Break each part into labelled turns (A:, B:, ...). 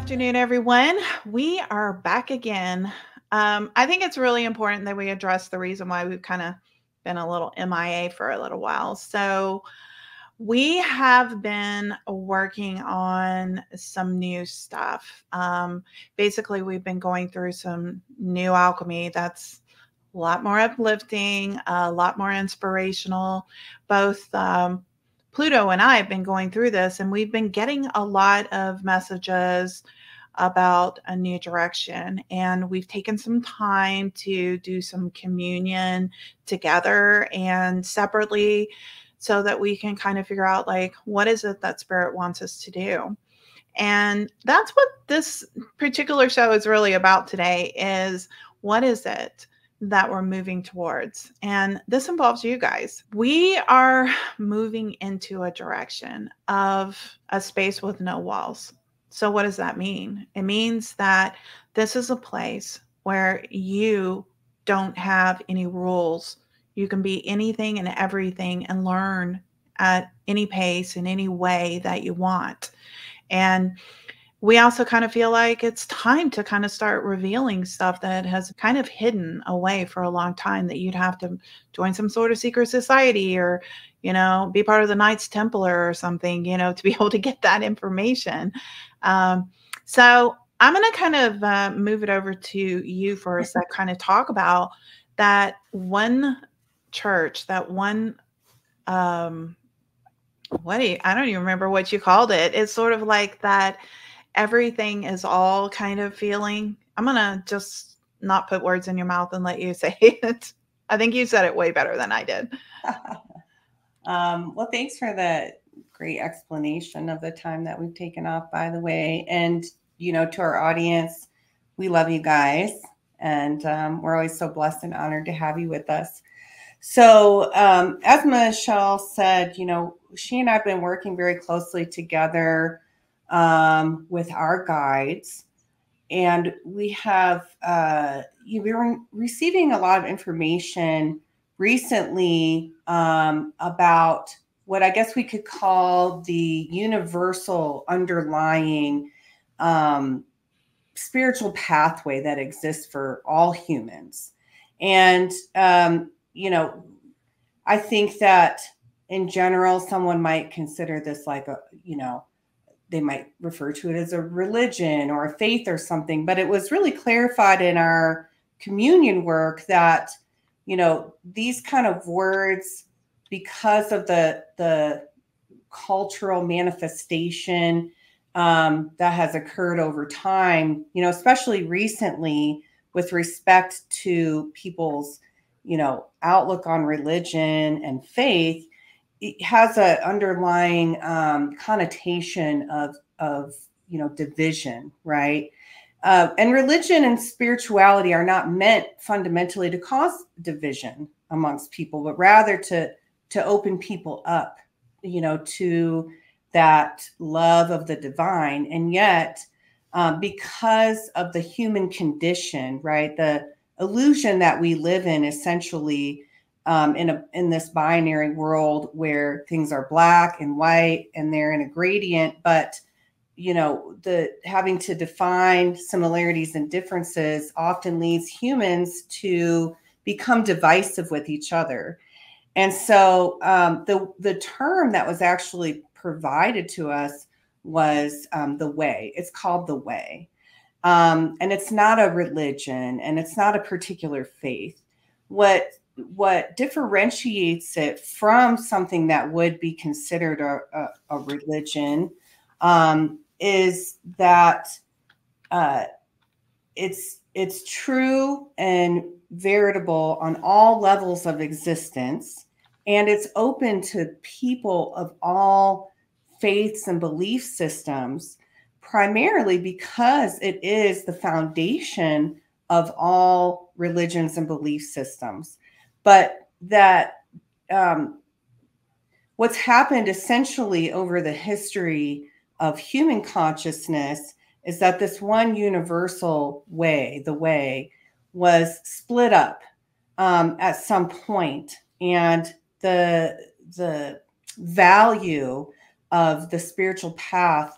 A: afternoon, everyone. We are back again. I think it's really important that we address the reason why we've kind of been a little MIA for a little while. So, we have been working on some new stuff. Basically, we've been going through some new alchemy that's a lot more uplifting, a lot more inspirational. Both Pluto and I have been going through this, and we've been getting a lot of messages about a new direction. And we've taken some time to do some communion together and separately so that we can kind of figure out, like, what is it that spirit wants us to do. And that's what this particular show is really about today, is what is it that we're moving towards? And this involves you guys. We are moving into a direction of a space with no walls. So what does that mean? It means that this is a place where you don't have any rules. You can be anything and everything and learn at any pace in any way that you want. And we also kind of feel like it's time to kind of start revealing stuff that has kind of hidden away for a long time, that you'd have to join some sort of secret society or, be part of the Knights Templar or something, to be able to get that information. So I'm going to kind of move it over to you for a sec, kind of talk about that one church, that one, I don't even remember what you called it. It's sort of like that everything is all kind of feeling. I'm going to just not put words in your mouth and let you say it. I think you said it way better than I did.
B: Well, thanks for the great explanation of the time that we've taken off, by the way. And, to our audience, we love you guys. And we're always so blessed and honored to have you with us. So as Michelle said, she and I have been working very closely together with our guides, and we have we were receiving a lot of information recently about what I guess we could call the universal underlying spiritual pathway that exists for all humans. And I think that in general, someone might consider this like they might refer to it as a religion or a faith or something, but it was really clarified in our communion work that, these kind of words, because of the cultural manifestation that has occurred over time, especially recently with respect to people's, outlook on religion and faith, it has an underlying connotation of division, right? And religion and spirituality are not meant fundamentally to cause division amongst people, but rather to open people up, to that love of the divine. And yet, because of the human condition, right, the illusion that we live in, essentially, in this binary world where things are black and white and they're in a gradient, but the having to define similarities and differences often leads humans to become divisive with each other. And so the term that was actually provided to us was the way. It's called the way. And it's not a religion, and it's not a particular faith. What differentiates it from something that would be considered a religion is that it's true and veritable on all levels of existence, and it's open to people of all faiths and belief systems, primarily because it is the foundation of all religions and belief systems. But that what's happened essentially over the history of human consciousness is that this one universal way, the way, was split up at some point, and the value of the spiritual path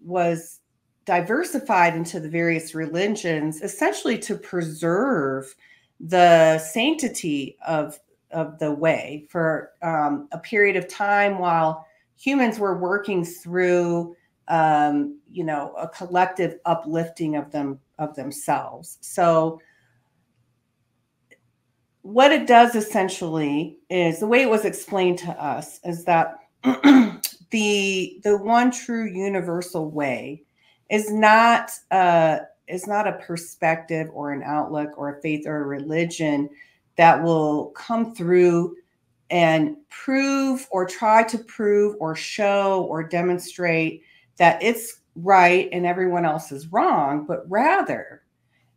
B: was diversified into the various religions, essentially to preserve the sanctity of the way for a period of time while humans were working through, a collective uplifting of themselves. So what it does essentially is, the way it was explained to us, is that the one true universal way is not a perspective or an outlook or a faith or a religion that will come through and prove or try to prove or show or demonstrate that it's right and everyone else is wrong, but rather,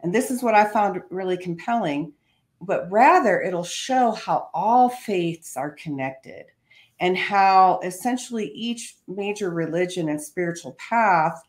B: and this is what I found really compelling, but rather it'll show how all faiths are connected and how essentially each major religion and spiritual path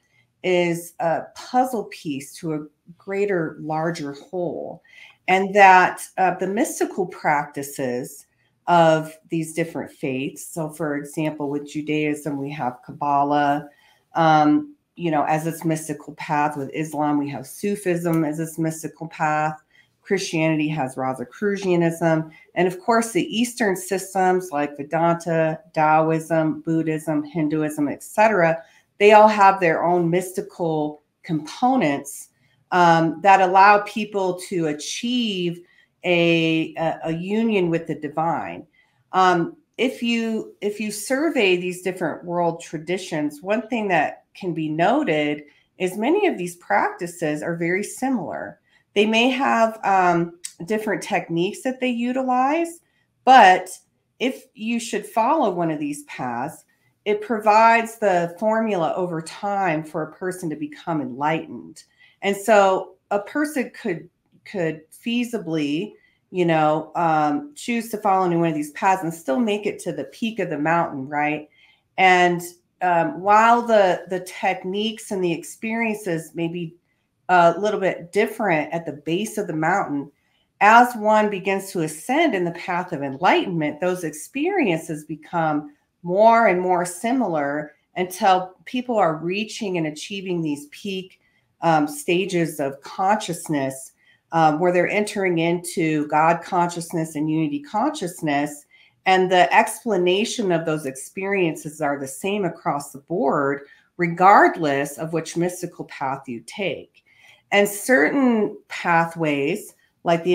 B: is a puzzle piece to a greater, larger whole. And that the mystical practices of these different faiths. So, for example, with Judaism, we have Kabbalah, as its mystical path. With Islam, we have Sufism as its mystical path. Christianity has Rosicrucianism. And of course, the Eastern systems like Vedanta, Taoism, Buddhism, Hinduism, etc., they all have their own mystical components that allow people to achieve a union with the divine. If you survey these different world traditions, one thing that can be noted is many of these practices are very similar. They may have different techniques that they utilize, but if you should follow one of these paths, it provides the formula over time for a person to become enlightened. And so a person could feasibly, choose to follow any one of these paths and still make it to the peak of the mountain, right? And while the techniques and the experiences may be a little bit different at the base of the mountain, as one begins to ascend in the path of enlightenment, those experiences become more and more similar until people are reaching and achieving these peak stages of consciousness, where they're entering into God consciousness and unity consciousness. And the explanation of those experiences are the same across the board, regardless of which mystical path you take. And certain pathways, like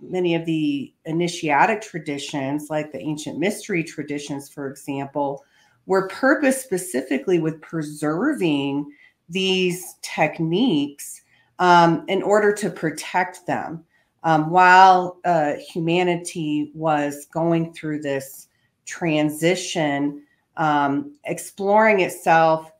B: many of the initiatic traditions, like the ancient mystery traditions, for example, were purposed specifically with preserving these techniques in order to protect them while humanity was going through this transition, exploring itself,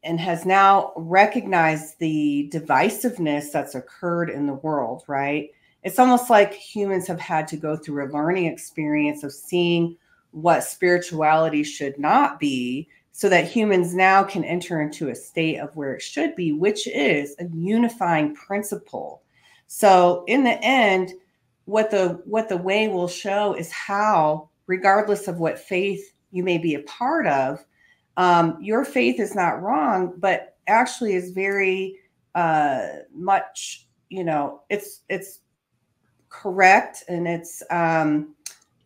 B: and has now recognized the divisiveness that's occurred in the world, right? It's almost like humans have had to go through a learning experience of seeing what spirituality should not be, so that humans now can enter into a state of where it should be, which is a unifying principle. So in the end, what the way will show is how, regardless of what faith you may be a part of, your faith is not wrong, but actually is very much, it's correct, and it's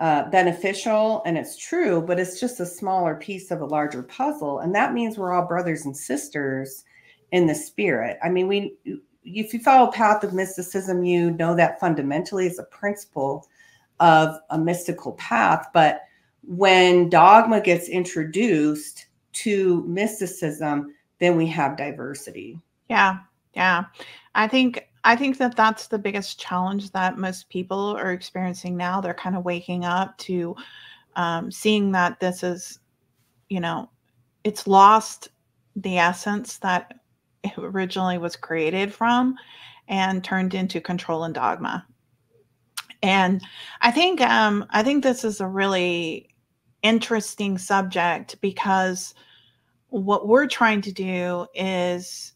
B: beneficial, and it's true, but it's just a smaller piece of a larger puzzle. And that means we're all brothers and sisters in the spirit. I mean, if you follow path of mysticism, you know that fundamentally is a principle of a mystical path. But when dogma gets introduced to mysticism, then we have diversity.
A: Yeah. I think that that's the biggest challenge that most people are experiencing now. They're kind of waking up to seeing that this is, it's lost the essence that it originally was created from and turned into control and dogma. And I think this is a really interesting subject, because what we're trying to do is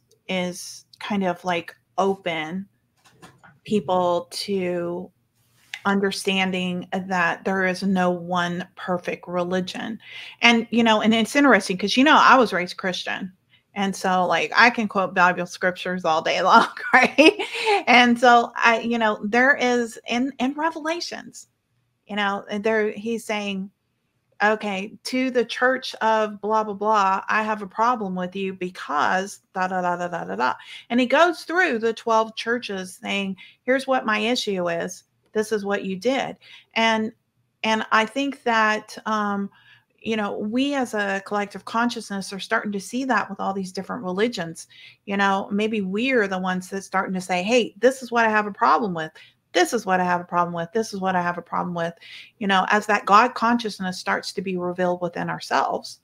A: kind of like open people to understanding that there is no one perfect religion. And and it's interesting because I was raised Christian, And so like I can quote Bible scriptures all day long, right? And so there is in Revelations, there he's saying, okay, to the church of blah, blah, blah, I have a problem with you because da, da, da, da, da, da, da. And he goes through the 12 churches saying, here's what my issue is. This is what you did. And I think that, we as a collective consciousness are starting to see that with all these different religions. Maybe we're the ones that's starting to say, hey, this is what I have a problem with. This is what I have a problem with. This is what I have a problem with. As that God consciousness starts to be revealed within ourselves,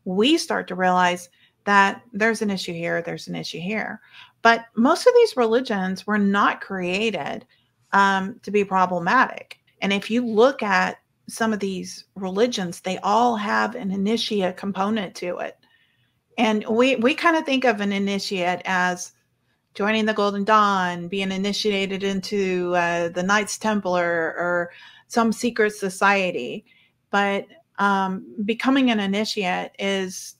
A: we start to realize that there's an issue here, there's an issue here. But most of these religions were not created to be problematic. And if you look at some of these religions, they all have an initiate component to it. And we kind of think of an initiate as joining the Golden Dawn, being initiated into the Knights Templar or some secret society. But becoming an initiate is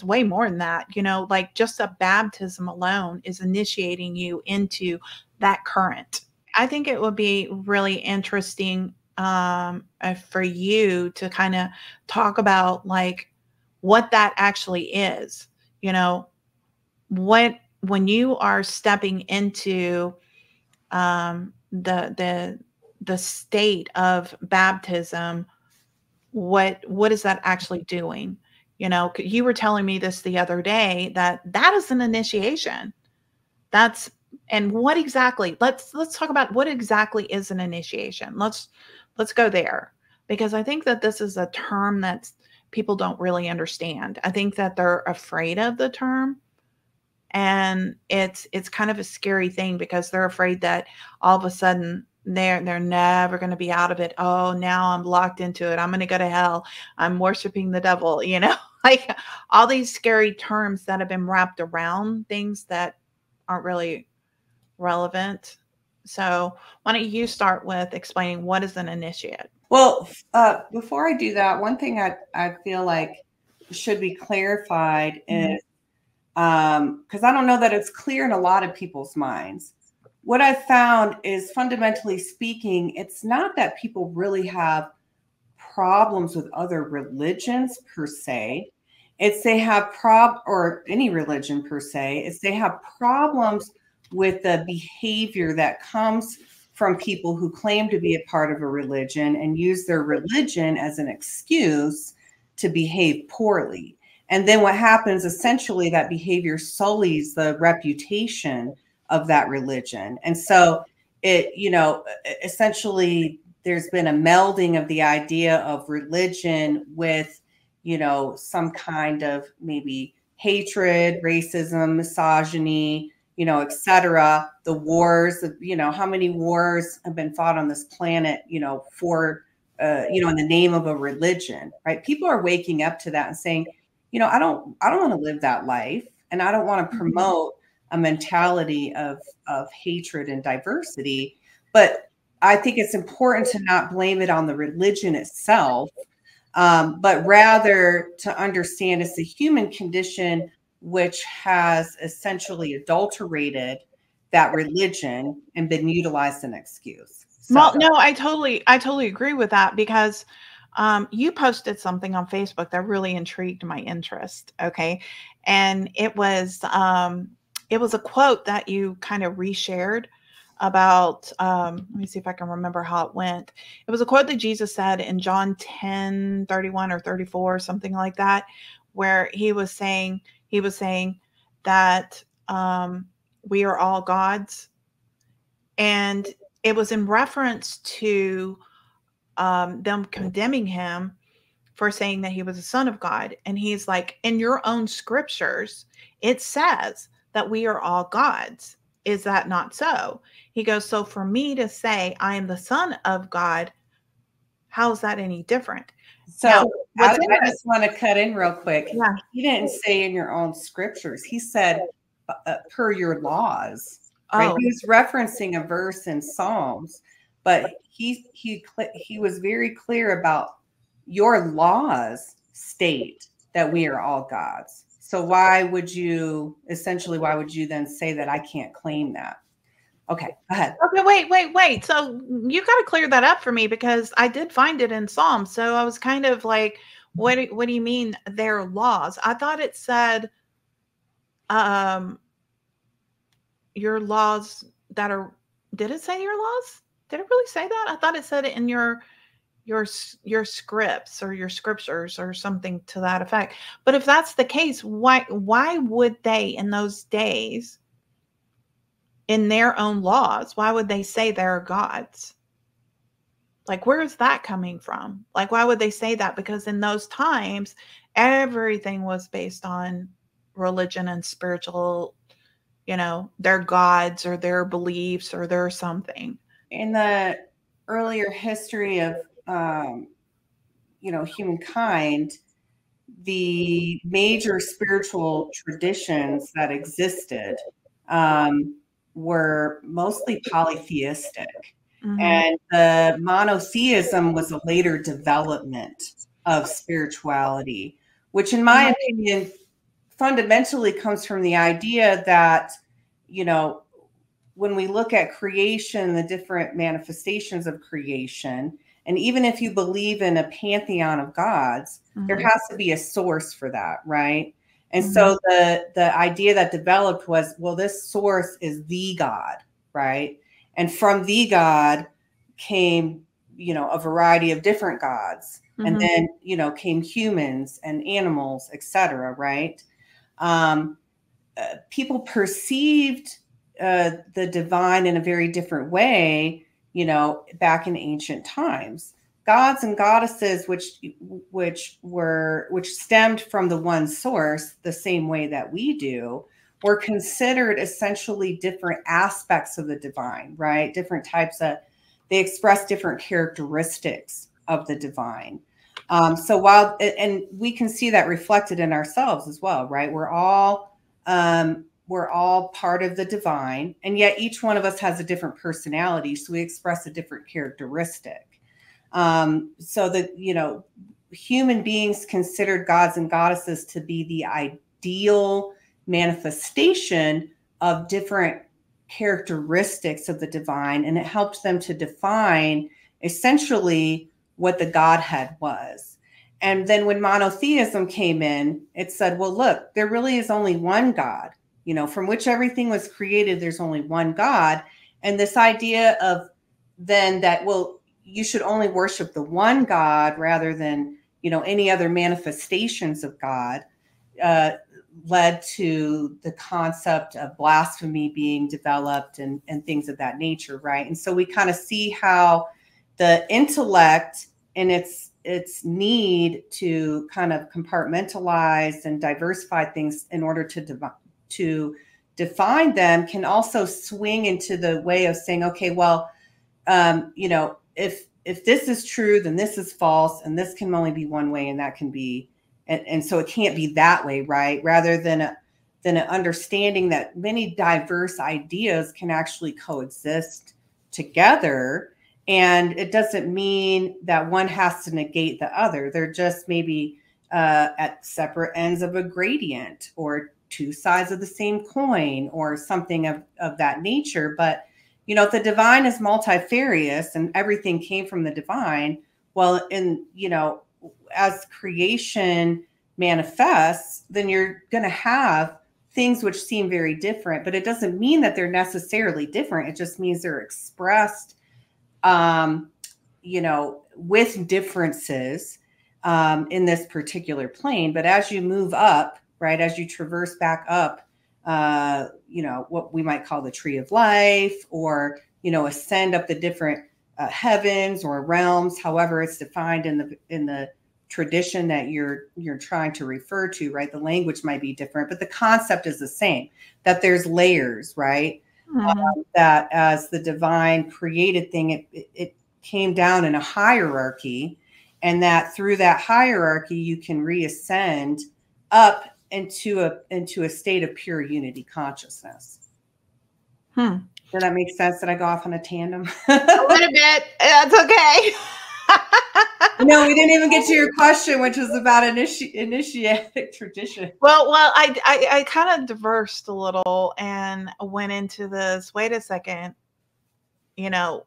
A: way more than that. Like just a baptism alone is initiating you into that current. I think it would be really interesting for you to kind of talk about like what that actually is. When you are stepping into the state of baptism, what is that actually doing? You were telling me this the other day that is an initiation. And what exactly? Let's talk about what exactly is an initiation. Let's go there, because I think that this is a term that people don't really understand. I think that they're afraid of the term. And it's kind of a scary thing because they're afraid that all of a sudden they're never going to be out of it. Oh, now I'm locked into it. I'm going to go to hell. I'm worshiping the devil, like all these scary terms that have been wrapped around things that aren't really relevant. So why don't you start with explaining what is an initiate?
B: Well, before I do that, one thing I feel like should be clarified is, because I don't know that it's clear in a lot of people's minds. What I've found is, fundamentally speaking, it's not that people really have problems with other religions per se. It's they have or any religion per se, it's they have problems with the behavior that comes from people who claim to be a part of a religion and use their religion as an excuse to behave poorly. And then what happens, essentially, that behavior sullies the reputation of that religion. And so it, essentially there's been a melding of the idea of religion with, some kind of maybe hatred, racism, misogyny, etc. The wars, how many wars have been fought on this planet, for, in the name of a religion, right? People are waking up to that and saying, I don't want to live that life. And I don't want to promote a mentality of hatred and diversity. But I think it's important to not blame it on the religion itself, but rather to understand it's the human condition which has essentially adulterated that religion and been utilized as an excuse. So.
A: Well, no, I totally agree with that, because you posted something on Facebook that really intrigued my interest. Okay. And it was a quote that you kind of reshared about, let me see if I can remember how it went. It was a quote that Jesus said in John 10:31 or 34, something like that, where he was saying that we are all gods. And it was in reference to them condemning him for saying that he was a son of God. And he's like, in your own scriptures, it says that we are all gods. Is that not so? He goes, so for me to say I am the son of God, how is that any different?
B: So now, I just want to cut in real quick.
A: Yeah.
B: He didn't say in your own scriptures. He said per your laws. Right? He was referencing a verse in Psalms, but he was very clear about your laws state that we are all gods. So why would you then say that I can't claim that? Okay, go ahead.
A: Okay, wait. So you got to clear that up for me, because I did find it in Psalms. So I was kind of like, what do you mean their laws? I thought it said your laws that are, did it say your laws? Did it really say that? I thought it said it in your scripts or your scriptures or something to that effect. But if that's the case, why would they in those days, in their own laws, why would they say they're gods? Like, where is that coming from? Like, why would they say that? Because in those times, everything was based on religion and spiritual, their gods or their beliefs or their something.
B: In the earlier history of, humankind, the major spiritual traditions that existed were mostly polytheistic.
A: Mm-hmm.
B: And the monotheism was a later development of spirituality, which in my opinion fundamentally comes from the idea that, when we look at creation, the different manifestations of creation, and even if you believe in a pantheon of gods, there has to be a source for that, right? And so the idea that developed was, well, this source is the God, right? And from the God came, a variety of different gods. And then, came humans and animals, etc., right? People perceived the divine in a very different way, back in ancient times. Gods and goddesses, which stemmed from the one source, the same way that we do, were considered essentially different aspects of the divine, right? Different types of, they express different characteristics of the divine. So while, and we can see that reflected in ourselves as well, right? We're all part of the divine, and yet each one of us has a different personality. So we express a different characteristic. So that, human beings considered gods and goddesses to be the ideal manifestation of different characteristics of the divine. And it helped them to define essentially what the Godhead was. And then when monotheism came in, it said, well, look, there really is only one God, from which everything was created. There's only one God. And this idea of then that, well, you should only worship the one God rather than, any other manifestations of God, led to the concept of blasphemy being developed and things of that nature, right? And so we kind of see how the intellect and its need to kind of compartmentalize and diversify things in order to define them can also swing into the way of saying, okay, well, if this is true, then this is false, and this can only be one way, and that can be, and so it can't be that way, right? Rather than an understanding that many diverse ideas can actually coexist together. And it doesn't mean that one has to negate the other. They're just maybe at separate ends of a gradient, or two sides of the same coin, or something of that nature. But, if the divine is multifarious and everything came from the divine, well, as creation manifests, then you're going to have things which seem very different, but it doesn't mean that they're necessarily different. It just means they're expressed with differences in this particular plane. But as you move up, right, as you traverse back up, what we might call the tree of life, or, ascend up the different heavens or realms, however it's defined in the tradition that you're trying to refer to, right? The language might be different, but the concept is the same, that there's layers, right? That as the divine created thing, it came down in a hierarchy, and that through that hierarchy, you can reascend up into a state of pure unity consciousness. Does that make sense? Did I go off on a tandem?
A: A little bit. That's okay.
B: No, we didn't even get to your question, which was about initiatic tradition.
A: Well, I kind of diversed a little and went into this. Wait a second. You know,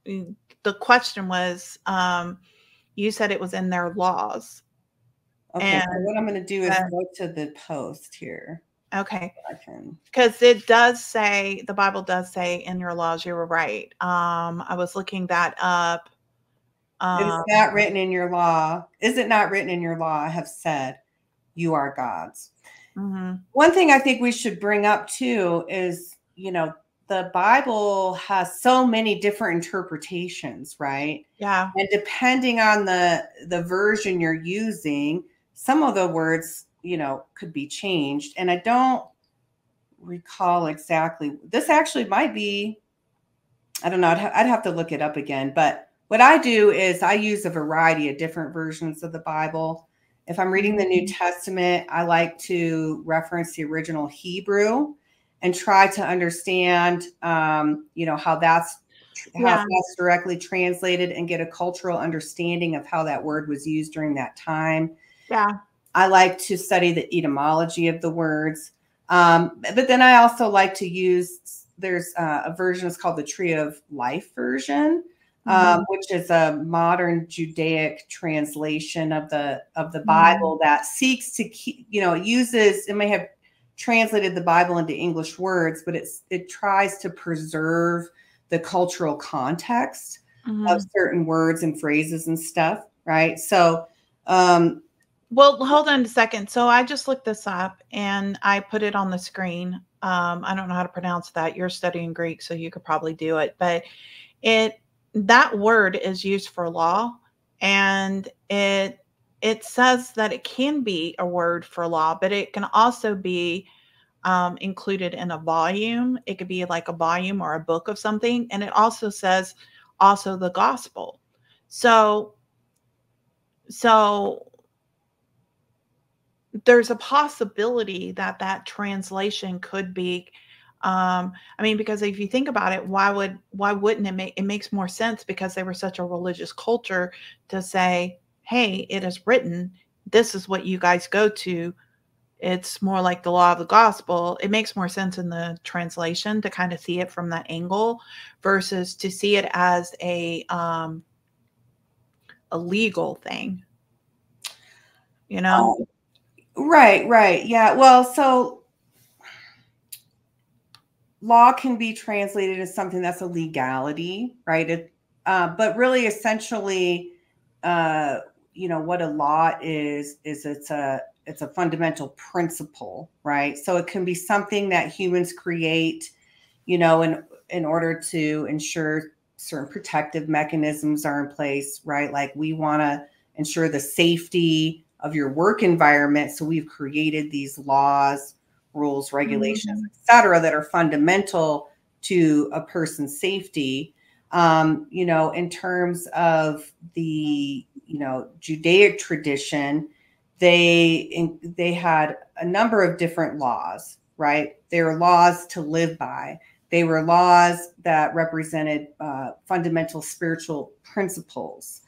A: the question was, you said it was in their laws.
B: Okay, so what I'm going to do is go to the post here.
A: Okay. Because it does say, the Bible does say in your laws, you were right. I was looking that up.
B: It's not written in your law. Is it not written in your law? I have said, you are God's. Mm-hmm. One thing I think we should bring up too is, you know, the Bible has so many different interpretations, right?
A: Yeah.
B: And depending on the version you're using, some of the words, you know, could be changed. And I don't recall exactly. This actually might be, I don't know. I'd have to look it up again. But what I do is I use a variety of different versions of the Bible. If I'm reading the New Testament, I like to reference the original Hebrew and try to understand, you know, how that's directly translated and get a cultural understanding of how that word was used during that time.
A: Yeah.
B: I like to study the etymology of the words. But then I also like to use, there's a version, it's called the Tree of Life version, which is a modern Judaic translation of the Bible that seeks to keep, you know, it may have translated the Bible into English words, but it tries to preserve the cultural context of certain words and phrases and stuff, right? So,
A: well, hold on a second. So I just looked this up and I put it on the screen. I don't know how to pronounce that. You're studying Greek, so you could probably do it. But that word is used for law, and it says that it can be a word for law, but it can also be included in a volume. It could be like a volume or a book of something, and it also says also the gospel. So there's a possibility that that translation could be, I mean, because if you think about it, why wouldn't it makes more sense, because they were such a religious culture, to say, hey, it is written, this is what you guys go to. It's more like the law of the gospel. It makes more sense in the translation to kind of see it from that angle versus to see it as a legal thing, you know?
B: Right. Yeah. Well, so law can be translated as something that's a legality, right? But really, essentially, you know, what a law is it's a fundamental principle, right? So it can be something that humans create, you know, in order to ensure certain protective mechanisms are in place, right? Like we want to ensure the safety of your work environment. So we've created these laws, rules, regulations, et cetera, that are fundamental to a person's safety. You know, in terms of the, you know, Judaic tradition, they had a number of different laws, right? They were laws to live by. They were laws that represented fundamental spiritual principles.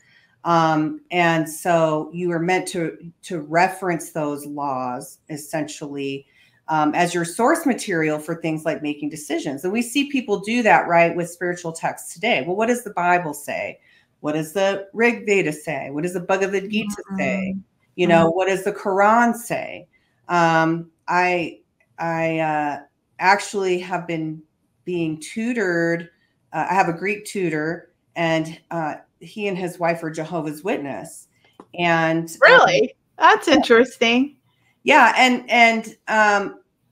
B: And so you were meant to reference those laws essentially as your source material for things like making decisions. And we see people do that, right, with spiritual texts today. Well, what does the Bible say? What does the Rig Veda say? What does the Bhagavad Gita say? You know, what does the Quran say? I actually have been being tutored. I have a Greek tutor, and he and his wife are Jehovah's Witness. And
A: really, that's interesting.
B: Yeah, and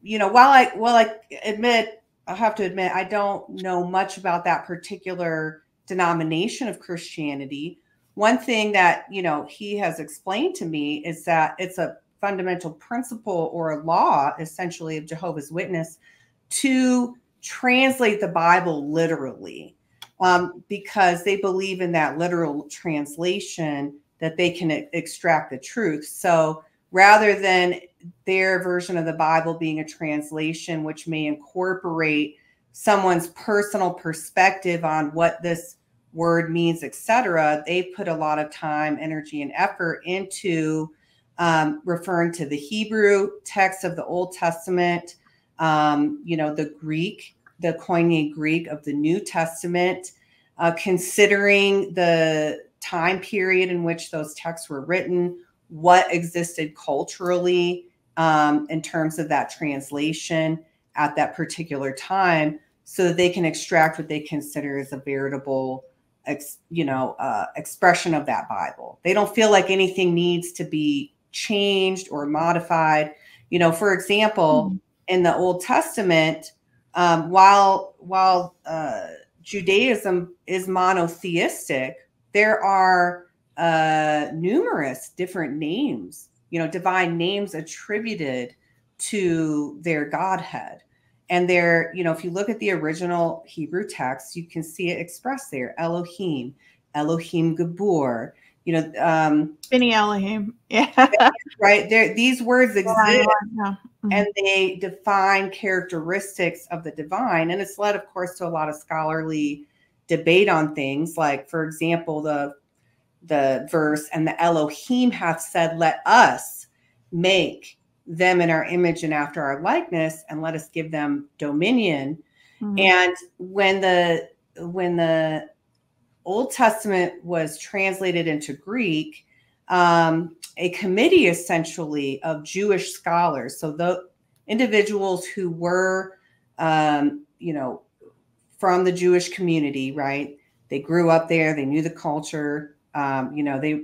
B: you know, while I admit, I have to admit, I don't know much about that particular denomination of Christianity. One thing that, you know, he has explained to me is that it's a fundamental principle or a law, essentially, of Jehovah's Witness to translate the Bible literally, because they believe in that literal translation that they can extract the truth. So rather than their version of the Bible being a translation, which may incorporate someone's personal perspective on what this word means, etc., they put a lot of time, energy, and effort into referring to the Hebrew text of the Old Testament, the Greek, the Koine Greek of the New Testament, considering the time period in which those texts were written, what existed culturally in terms of that translation at that particular time, so that they can extract what they consider as a veritable expression of that Bible. They don't feel like anything needs to be changed or modified. For example, in the Old Testament, while Judaism is monotheistic, there are numerous different names, divine names attributed to their Godhead. And there, if you look at the original Hebrew text, you can see it expressed there: Elohim, Elohim Gabor,
A: Bini Elohim. Yeah.
B: right there. These words exist,
A: Yeah.
B: and they define characteristics of the divine. And it's led, of course, to a lot of scholarly debate on things like, for example, the verse, "And the Elohim hath said, let us make them in our image and after our likeness, and let us give them dominion." And when the Old Testament was translated into Greek, a committee essentially of Jewish scholars, so the individuals who were, from the Jewish community, right? They grew up there, they knew the culture, they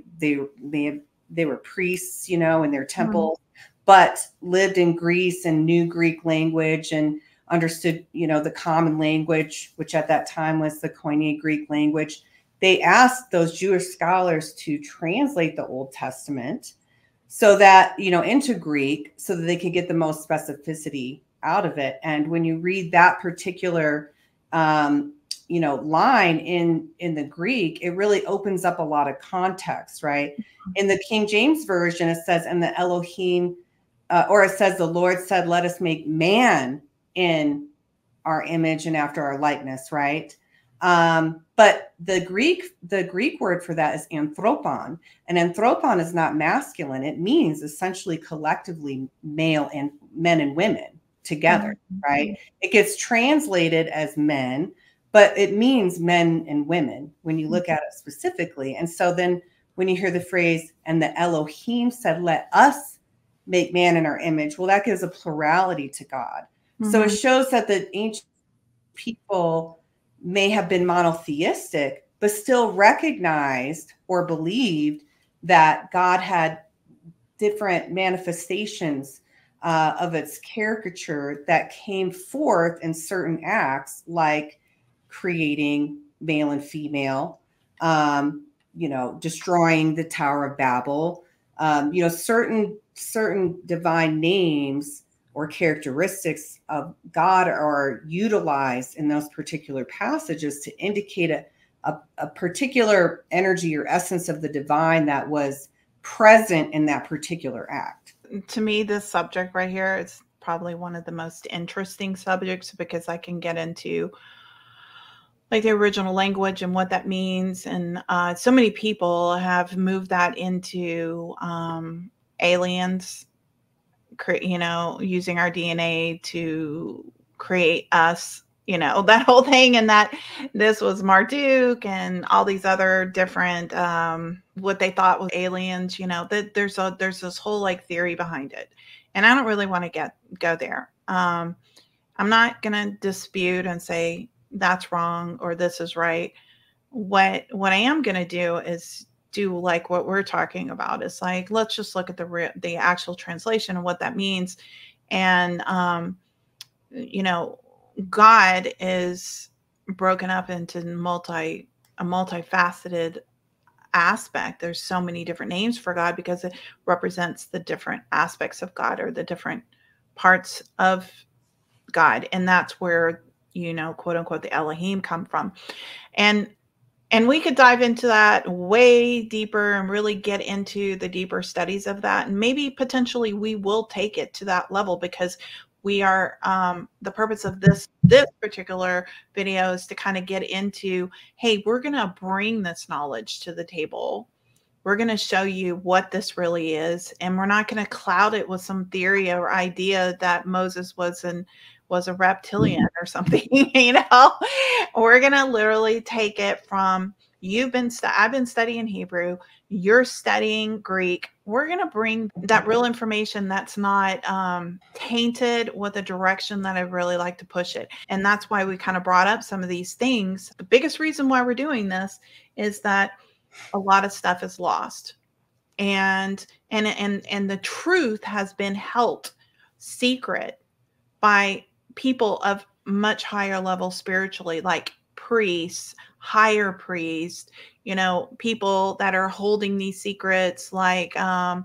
B: were priests, in their temples, but lived in Greece and knew Greek language and understood, the common language, which at that time was the Koine Greek language. They asked those Jewish scholars to translate the Old Testament so that, into Greek, so that they could get the most specificity out of it. And when you read that particular, line in the Greek, it really opens up a lot of context, right? In the King James Version, it says, "And the Elohim," or it says, "The Lord said, let us make man in our image and after our likeness," right? But the Greek word for that is anthropon, and anthropon is not masculine. It means essentially collectively male and men and women together, right? It gets translated as men, but it means men and women when you look at it specifically. And so then when you hear the phrase, "And the Elohim said, let us make man in our image," well, that gives a plurality to God. So it shows that the ancient people may have been monotheistic, but still recognized or believed that God had different manifestations of its caricature that came forth in certain acts, like creating male and female, destroying the Tower of Babel, certain divine names or characteristics of God are utilized in those particular passages to indicate a particular energy or essence of the divine that was present in that particular act.
A: To me, this subject right here is probably one of the most interesting subjects, because I can get into like the original language and what that means. And so many people have moved that into aliens, using our DNA to create us, that whole thing. And that this was Marduk and all these other different, what they thought was aliens, that there's this whole like theory behind it. And I don't really want to go there. I'm not going to dispute and say that's wrong or this is right. What I am going to do is do like what we're talking about. It's like, let's just look at the actual translation and what that means. And, God is broken up into a multifaceted aspect. There's so many different names for God because it represents the different aspects of God, or the different parts of God. And that's where, quote unquote, the Elohim come from. And we could dive into that way deeper and really get into the deeper studies of that. And maybe potentially we will take it to that level, because we are, the purpose of this this particular video is to kind of get into, hey, we're going to bring this knowledge to the table. We're going to show you what this really is, and we're not going to cloud it with some theory or idea that Moses was a reptilian or something. We're going to literally take it from, I've been studying Hebrew, you're studying Greek. We're going to bring that real information that's not tainted with a direction that I really like to push it. And that's why we kind of brought up some of these things. The biggest reason why we're doing this is that a lot of stuff is lost, and the truth has been held secret by people of much higher level spiritually, like priests, higher priests, people that are holding these secrets, like the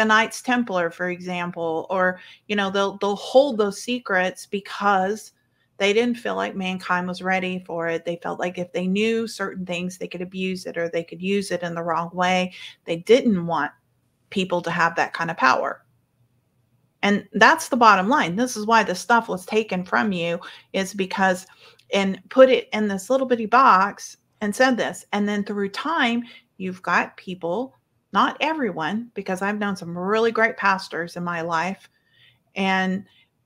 A: Knights Templar, for example, or they'll hold those secrets because they didn't feel like mankind was ready for it. They felt like if they knew certain things, they could abuse it or they could use it in the wrong way. They didn't want people to have that kind of power. And that's the bottom line. This is why the stuff was taken from you, is because, and put it in this little bitty box and said this. And then through time, you've got people, not everyone, because I've known some really great pastors in my life,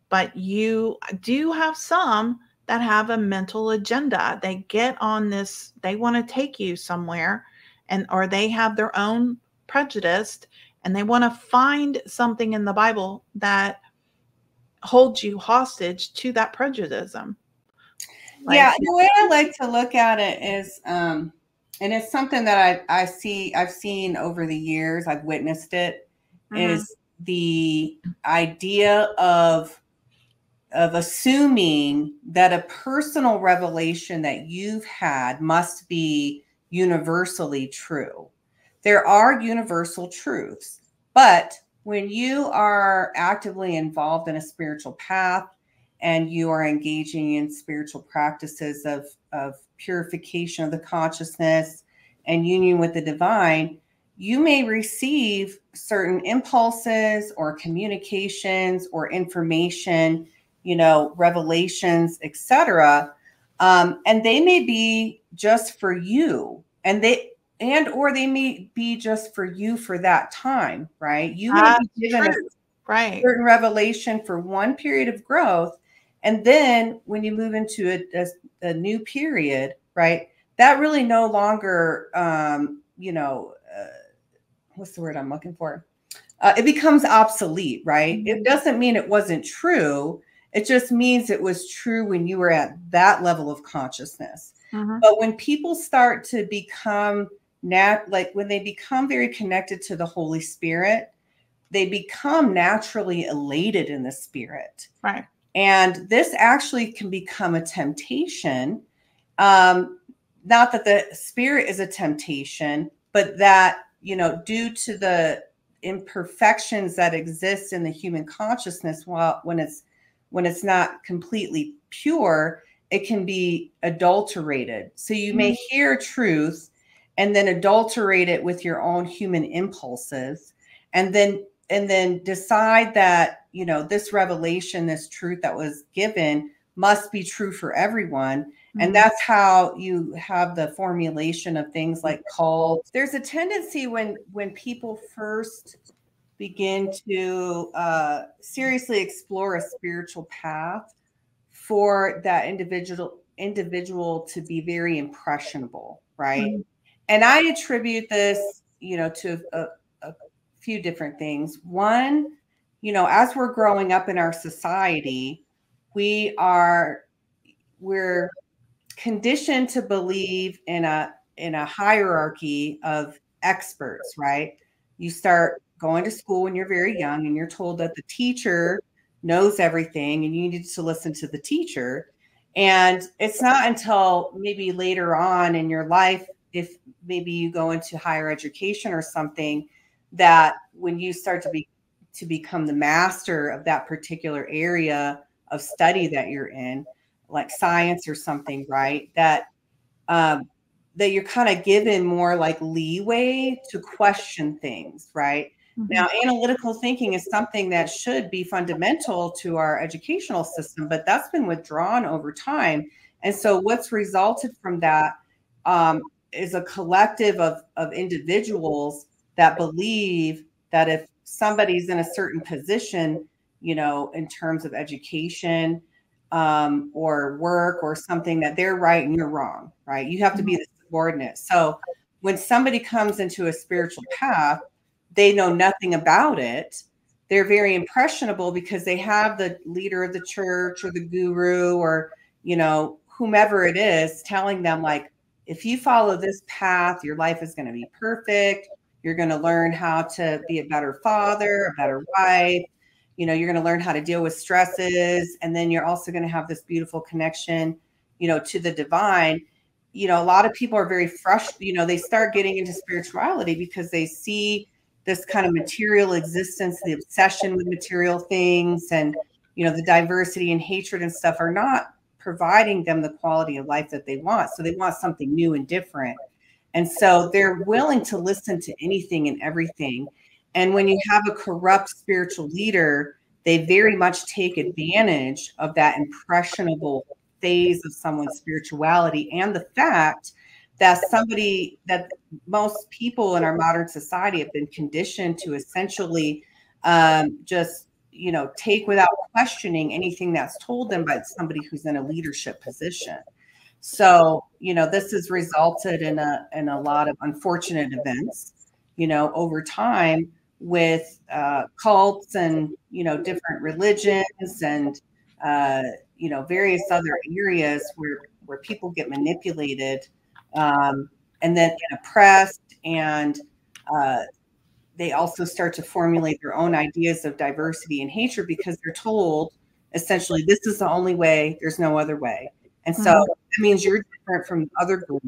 A: but you do have some that have a mental agenda. They get on this, they want to take you somewhere, or they have their own prejudice, and they want to find something in the Bible that holds you hostage to that prejudice.
B: Yeah, the way I like to look at it is, and it's something that I've seen over the years, I've witnessed it, is the idea of assuming that a personal revelation that you've had must be universally true. There are universal truths, but when you are actively involved in a spiritual path and you are engaging in spiritual practices of purification of the consciousness and union with the divine, you may receive certain impulses or communications or information, revelations, etc. And they may be just for you, or they may be just for you for that time, right? You may be given a certain revelation for one period of growth. And then when you move into a new period, right, that really no longer, what's the word I'm looking for? It becomes obsolete, right? It doesn't mean it wasn't true. It just means it was true when you were at that level of consciousness. But when people start to become when they become very connected to the Holy Spirit, they become naturally elated in the spirit.
A: Right.
B: And this actually can become a temptation. Not that the spirit is a temptation, but that, due to the imperfections that exist in the human consciousness, when it's not completely pure, it can be adulterated. So you may hear truth and then adulterate it with your own human impulses, and then decide that, this revelation, this truth that was given must be true for everyone. And that's how you have the formulation of things like cults. There's a tendency when people first begin to seriously explore a spiritual path, for that individual to be very impressionable, right? And I attribute this, to a few different things. One, as we're growing up in our society, we're conditioned to believe in a hierarchy of experts, right? You start going to school when you're very young and you're told that the teacher knows everything and you need to listen to the teacher. And it's not until maybe later on in your life, if maybe you go into higher education or something, that when you start to become the master of that particular area of study that you're in, like science or something, right? That you're kind of given more like leeway to question things, right? Now, analytical thinking is something that should be fundamental to our educational system, but that's been withdrawn over time. And so what's resulted from that is a collective of individuals that believe that if somebody's in a certain position, you know, in terms of education or work or something, that they're right and you're wrong, right? You have to be the subordinate. So when somebody comes into a spiritual path, they know nothing about it. They're very impressionable because they have the leader of the church or the guru or, you know, whomever it is telling them, like, if you follow this path, your life is going to be perfect. You're going to learn how to be a better father, a better wife. You know, you're going to learn how to deal with stresses. And then you're also going to have this beautiful connection, you know, to the divine. You know, a lot of people are very frustrated. You know, they start getting into spirituality because they see this kind of material existence, the obsession with material things, and, you know, the diversity and hatred and stuff are not providing them the quality of life that they want. So they want something new and different. And so they're willing to listen to anything and everything. And when you have a corrupt spiritual leader, they very much take advantage of that impressionable phase of someone's spirituality and the fact that most people in our modern society have been conditioned to essentially just, you know, take without questioning anything that's told them by somebody who's in a leadership position. So, you know, this has resulted in a lot of unfortunate events, you know, over time with cults and, you know, different religions and, you know, various other areas where people get manipulated and then oppressed, and they also start to formulate their own ideas of diversity and hatred because they're told essentially this is the only way, there's no other way. And so that means you're different from the other group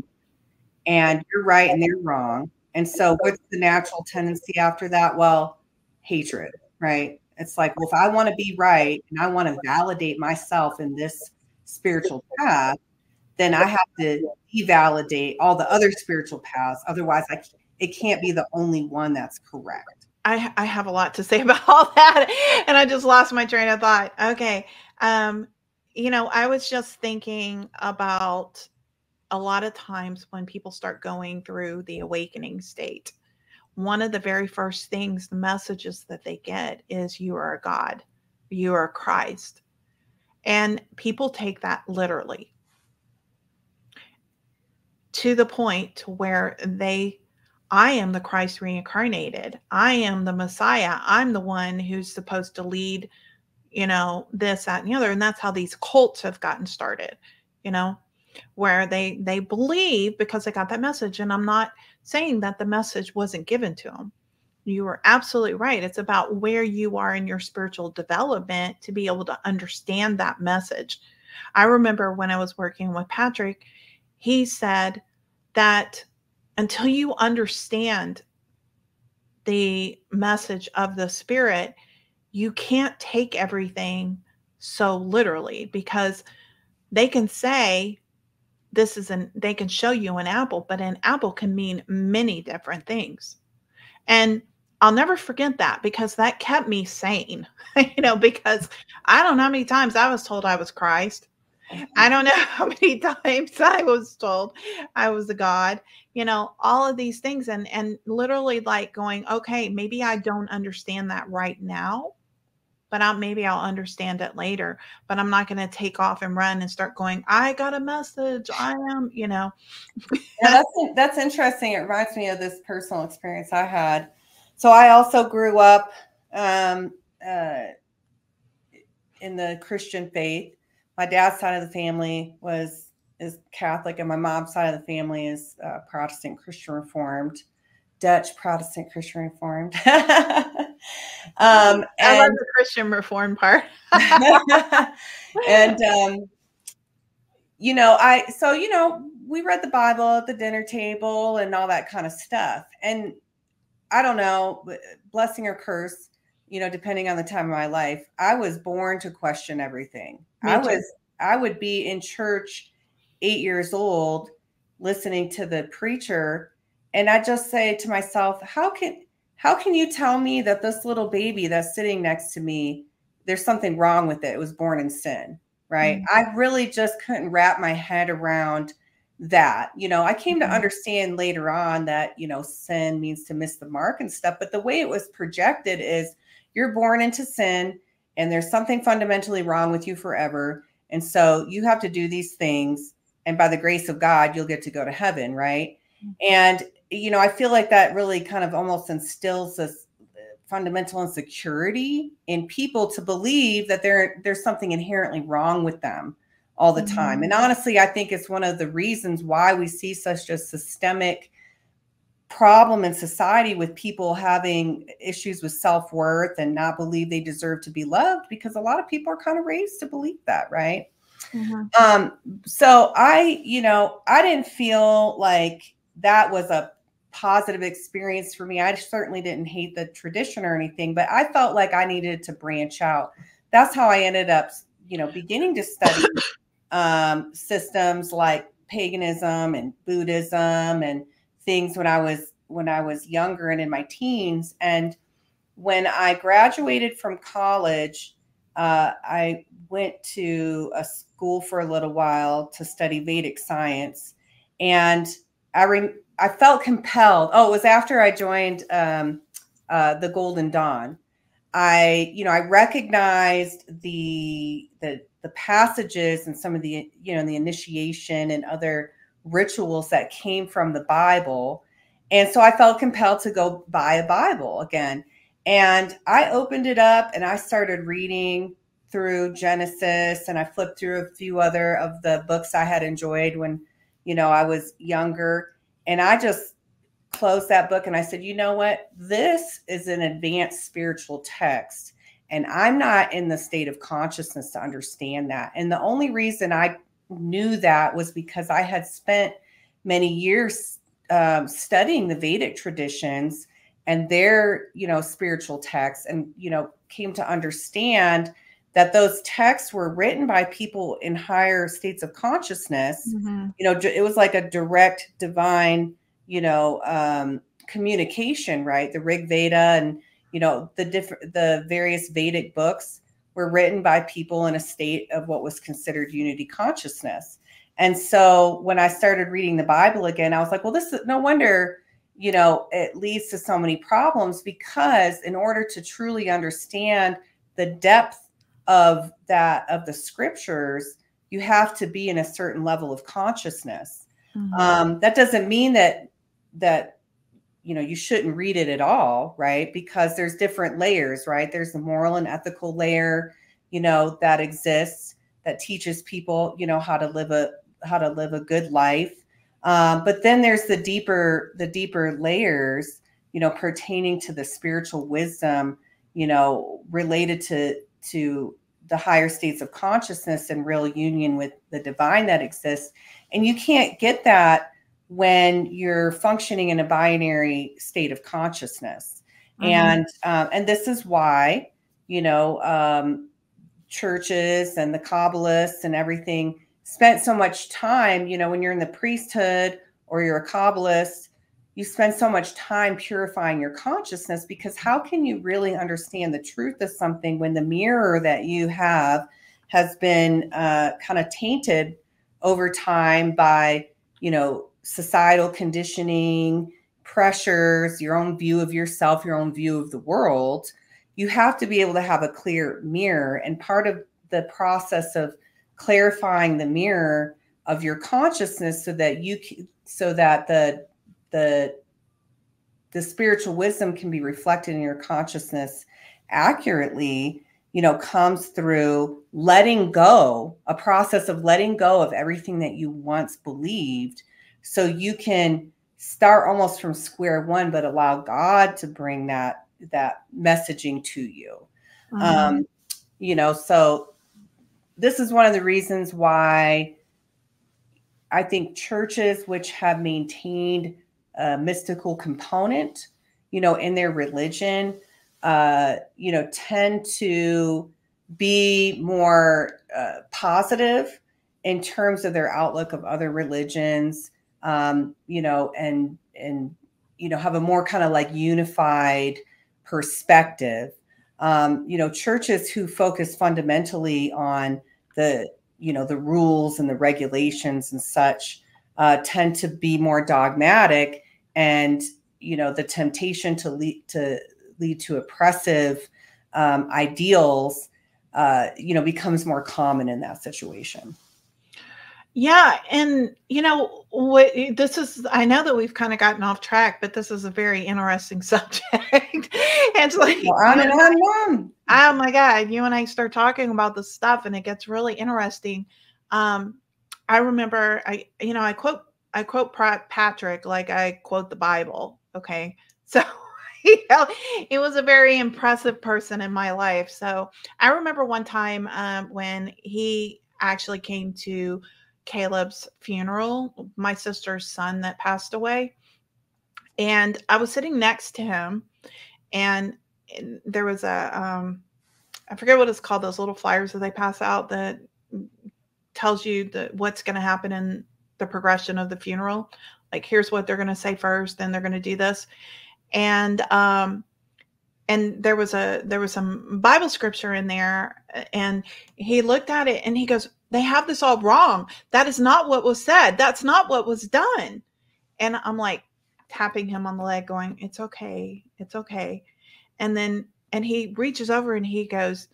B: and you're right and they're wrong. And so what's the natural tendency after that? Well, hatred, right? It's like, well, if I want to be right and I want to validate myself in this spiritual path, then I have to devalidate all the other spiritual paths. Otherwise, it can't be the only one that's correct.
A: I have a lot to say about all that, and I just lost my train of thought. Okay. You know, I was just thinking about a lot of times when people start going through the awakening state, one of the very first things, the messages that they get is you are a God, you are Christ. And people take that literally to the point to where I am the Christ reincarnated. I am the Messiah. I'm the one who's supposed to lead, you know, this, that, and the other. And that's how these cults have gotten started, you know, where they believe because they got that message. And I'm not saying that the message wasn't given to them. You were absolutely right. It's about where you are in your spiritual development to be able to understand that message. I remember when I was working with Patrick, he said that until you understand the message of the spirit, you can't take everything so literally, because they can say they can show you an apple, but an apple can mean many different things. And I'll never forget that, because that kept me sane, you know, because I don't know how many times I was told I was Christ. I don't know how many times I was told I was a God, you know, all of these things. And literally like going, okay, maybe I don't understand that right now, but maybe I'll understand it later. But I'm not going to take off and run and start going, I got a message. I am, you know.
B: Yeah, that's interesting. It reminds me of this personal experience I had. So I also grew up in the Christian faith. My dad's side of the family is Catholic, and my mom's side of the family is Protestant Christian Reformed, Dutch Protestant Christian Reformed.
A: I love the Christian Reformed part.
B: And you know, we read the Bible at the dinner table and all that kind of stuff. And I don't know, blessing or curse, you know, depending on the time of my life, I was born to question everything. I would be in church 8 years old, listening to the preacher. And I just say to myself, how how can you tell me that this little baby that's sitting next to me, there's something wrong with it? It was born in sin, right?
A: Mm-hmm.
B: I really just couldn't wrap my head around that. I came to understand later on that, sin means to miss the mark and stuff. But the way it was projected is you're born into sin and there's something fundamentally wrong with you forever. And so you have to do these things. And by the grace of God, you'll get to go to heaven, right? And, I feel like that really kind of almost instills this fundamental insecurity in people to believe that there's something inherently wrong with them all the time. And honestly, I think it's one of the reasons why we see such a systemic problem in society with people having issues with self-worth and not believe they deserve to be loved, because a lot of people are kind of raised to believe that, right? So I didn't feel like that was a positive experience for me. I certainly didn't hate the tradition or anything, but I felt like I needed to branch out. That's how I ended up, beginning to study systems like paganism and Buddhism and things when I was younger and in my teens. And when I graduated from college, I went to a school for a little while to study Vedic science, and I felt compelled. Oh, it was after I joined the Golden Dawn. I recognized the passages and some of the the initiation and other rituals that came from the Bible, and so I felt compelled to go buy a Bible again. And I opened it up and I started reading through Genesis, and I flipped through a few other of the books I had enjoyed when I was younger, and I just closed that book and I said, you know what? This is an advanced spiritual text, and I'm not in the state of consciousness to understand that. And the only reason I knew that was because I had spent many years studying the Vedic traditions and their, spiritual texts, and, came to understand that those texts were written by people in higher states of consciousness. It was like a direct divine communication, right? The Rig Veda and the various Vedic books were written by people in a state of what was considered unity consciousness. And so when I started reading the Bible again, I was like, well, this is no wonder it leads to so many problems, because in order to truly understand the depth of the scriptures, you have to be in a certain level of consciousness. That doesn't mean that you shouldn't read it at all, right? Because there's different layers, right? There's the moral and ethical layer, that exists, that teaches people, how to live a good life. But then there's the deeper layers, pertaining to the spiritual wisdom, related to the higher states of consciousness and real union with the divine that exists. And you can't get that when you're functioning in a binary state of consciousness. And this is why, churches and the Kabbalists and everything spent so much time, when you're in the priesthood or you're a Kabbalist, you spend so much time purifying your consciousness, because how can you really understand the truth of something when the mirror that you have has been kind of tainted over time by, societal conditioning, pressures, your own view of yourself, your own view of the world? You have to be able to have a clear mirror. And part of the process of clarifying the mirror of your consciousness so that the spiritual wisdom can be reflected in your consciousness accurately, comes through letting go, a process of letting go of everything that you once believed, so you can start almost from square one, but allow God to bring that messaging to you. So this is one of the reasons why I think churches which have maintained a mystical component, in their religion, tend to be more positive in terms of their outlook of other religions, and have a more kind of like unified perspective. Churches who focus fundamentally on the rules and the regulations and such tend to be more dogmatic, and the temptation to lead to oppressive ideals becomes more common in that situation.
A: Yeah. And what this is, I know that we've kind of gotten off track, but this is a very interesting subject. It's like,
B: on and on.
A: Oh my God, you and I start talking about this stuff and it gets really interesting. I remember I quote Patrick like I quote the Bible. Okay. So he was a very impressive person in my life. So I remember one time when he actually came to Caleb's funeral, my sister's son that passed away. And I was sitting next to him, and there was I forget what it's called, those little flyers that they pass out that tells you what's going to happen in the progression of the funeral. Like, here's what they're going to say first, then they're going to do this. And there was some Bible scripture in there, and he looked at it and he goes, they have this all wrong. That is not what was said. That's not what was done. And I'm like tapping him on the leg going, it's okay. It's okay. And he reaches over and he goes,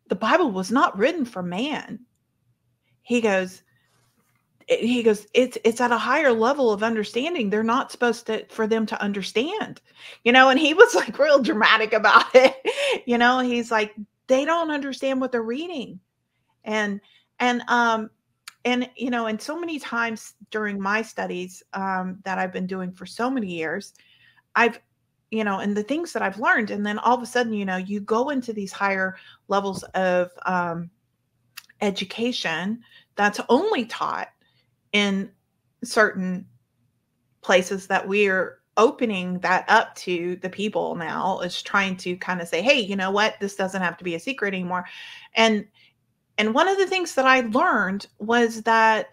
A: the Bible was not written for man. He goes, it's at a higher level of understanding. They're not supposed for them to understand, and he was like real dramatic about it. He's like, they don't understand what they're reading. And so many times during my studies that I've been doing for so many years, I've, and the things that I've learned, and then all of a sudden, you go into these higher levels of education that's only taught in certain places that we're opening that up to the people now, is trying to kind of say, hey, you know what, this doesn't have to be a secret anymore. And one of the things that I learned was that,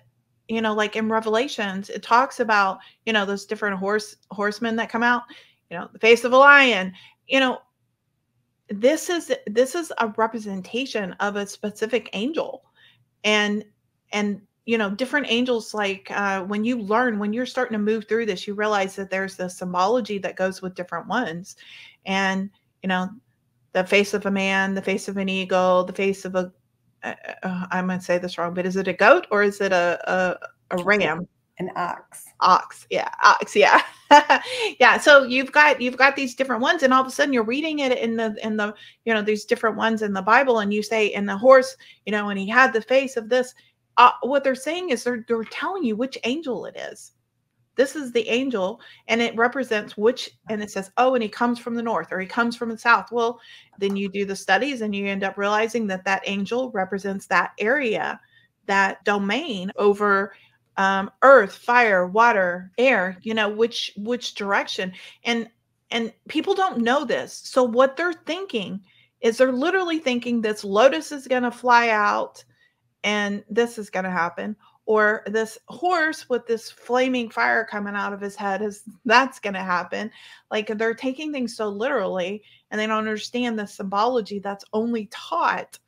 A: like in Revelations, it talks about, those different horsemen that come out, the face of a lion, this is a representation of a specific angel. And different angels, like when you're starting to move through this, you realize that there's the symbology that goes with different ones. And, the face of a man, the face of an eagle, the face of I'm going to say this wrong, but is it a goat or is it a ram?
B: An ox.
A: Ox. Yeah. Ox. Yeah. Yeah. So you've got these different ones, and all of a sudden you're reading it in the, these different ones in the Bible, and you say, and the horse, and he had the face of this. What they're saying is they're telling you which angel it is. This is the angel, and it represents which, and it says, oh, and he comes from the north, or he comes from the south. Well, then you do the studies and you end up realizing that angel represents that area, that domain over earth, fire, water, air, which direction. And people don't know this. So what they're thinking is they're literally thinking this lotus is going to fly out and this is going to happen, or this horse with this flaming fire coming out of his head that's going to happen. Like, they're taking things so literally, and they don't understand the symbology that's only taught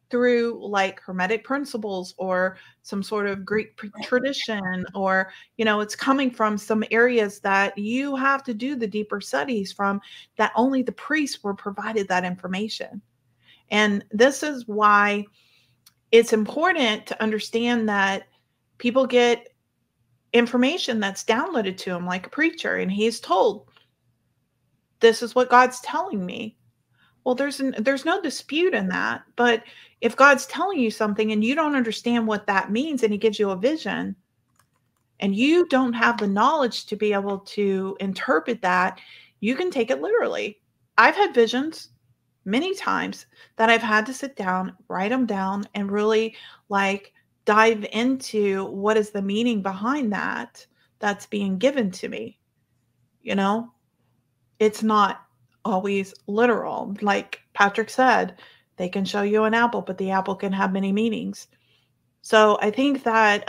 A: through like Hermetic principles or some sort of Greek tradition, or, it's coming from some areas that you have to do the deeper studies from, that only the priests were provided that information. And this is why it's important to understand that people get information that's downloaded to them like a preacher, and he's told, this is what God's telling me. Well, there's no dispute in that. But if God's telling you something and you don't understand what that means, and he gives you a vision, and you don't have the knowledge to be able to interpret that, you can take it literally. I've had visions many times that I've had to sit down, write them down, and really like dive into what is the meaning behind that's being given to me. It's not always literal. Like Patrick said, they can show you an apple, but the apple can have many meanings. So I think that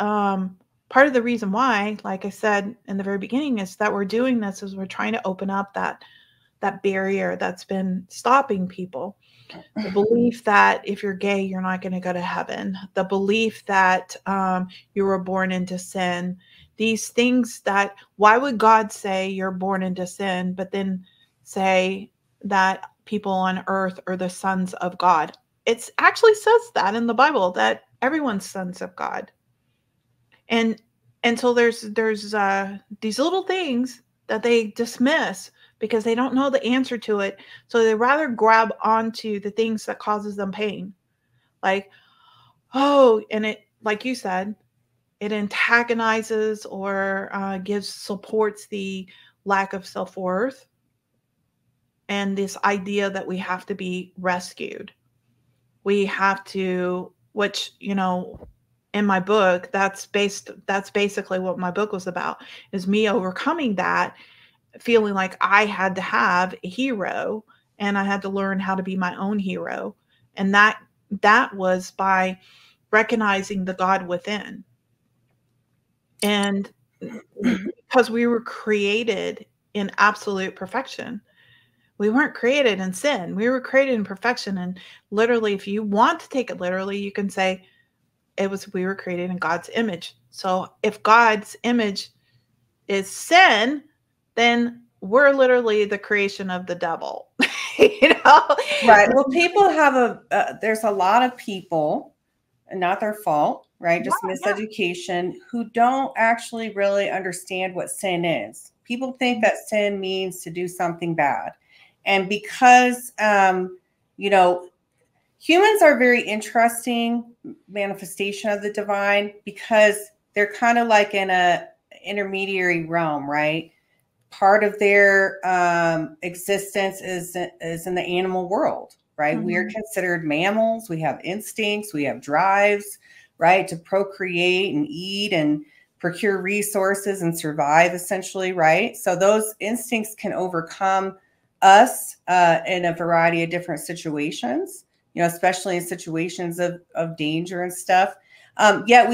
A: part of the reason why, like I said in the very beginning, is that we're doing this is we're trying to open up that barrier that's been stopping people. The belief that if you're gay, you're not going to go to heaven. The belief that you were born into sin. These things that, why would God say you're born into sin, but then say that people on earth are the sons of God? It actually says that in the Bible, that everyone's sons of God. And so there's these little things that they dismiss because they don't know the answer to it. So they rather grab onto the things that causes them pain. Like, oh, and it, like you said, it antagonizes or supports the lack of self-worth and this idea that we have to be rescued. We have to, which, you know, in my book, that's basically what my book was about, is me overcoming that, feeling like I had to have a hero and I had to learn how to be my own hero. And that was by recognizing the God within. And because we were created in absolute perfection. We weren't created in sin. We were created in perfection. And literally, if you want to take it literally, you can say we were created in God's image. So if God's image is sin, then we're literally the creation of the devil. You know?
B: Right. Well, people have there's a lot of people, and not their fault, right? Just miseducation, who don't actually really understand what sin is. People think that sin means to do something bad. And because, you know, humans are very interesting manifestation of the divine, because they're kind of like in a intermediary realm, right? Part of their existence is in the animal world, right? Mm-hmm. We are considered mammals. We have instincts. We have drives, right, to procreate and eat and procure resources and survive, essentially, right? So those instincts can overcome us in a variety of different situations, you know, especially in situations of danger and stuff. Yet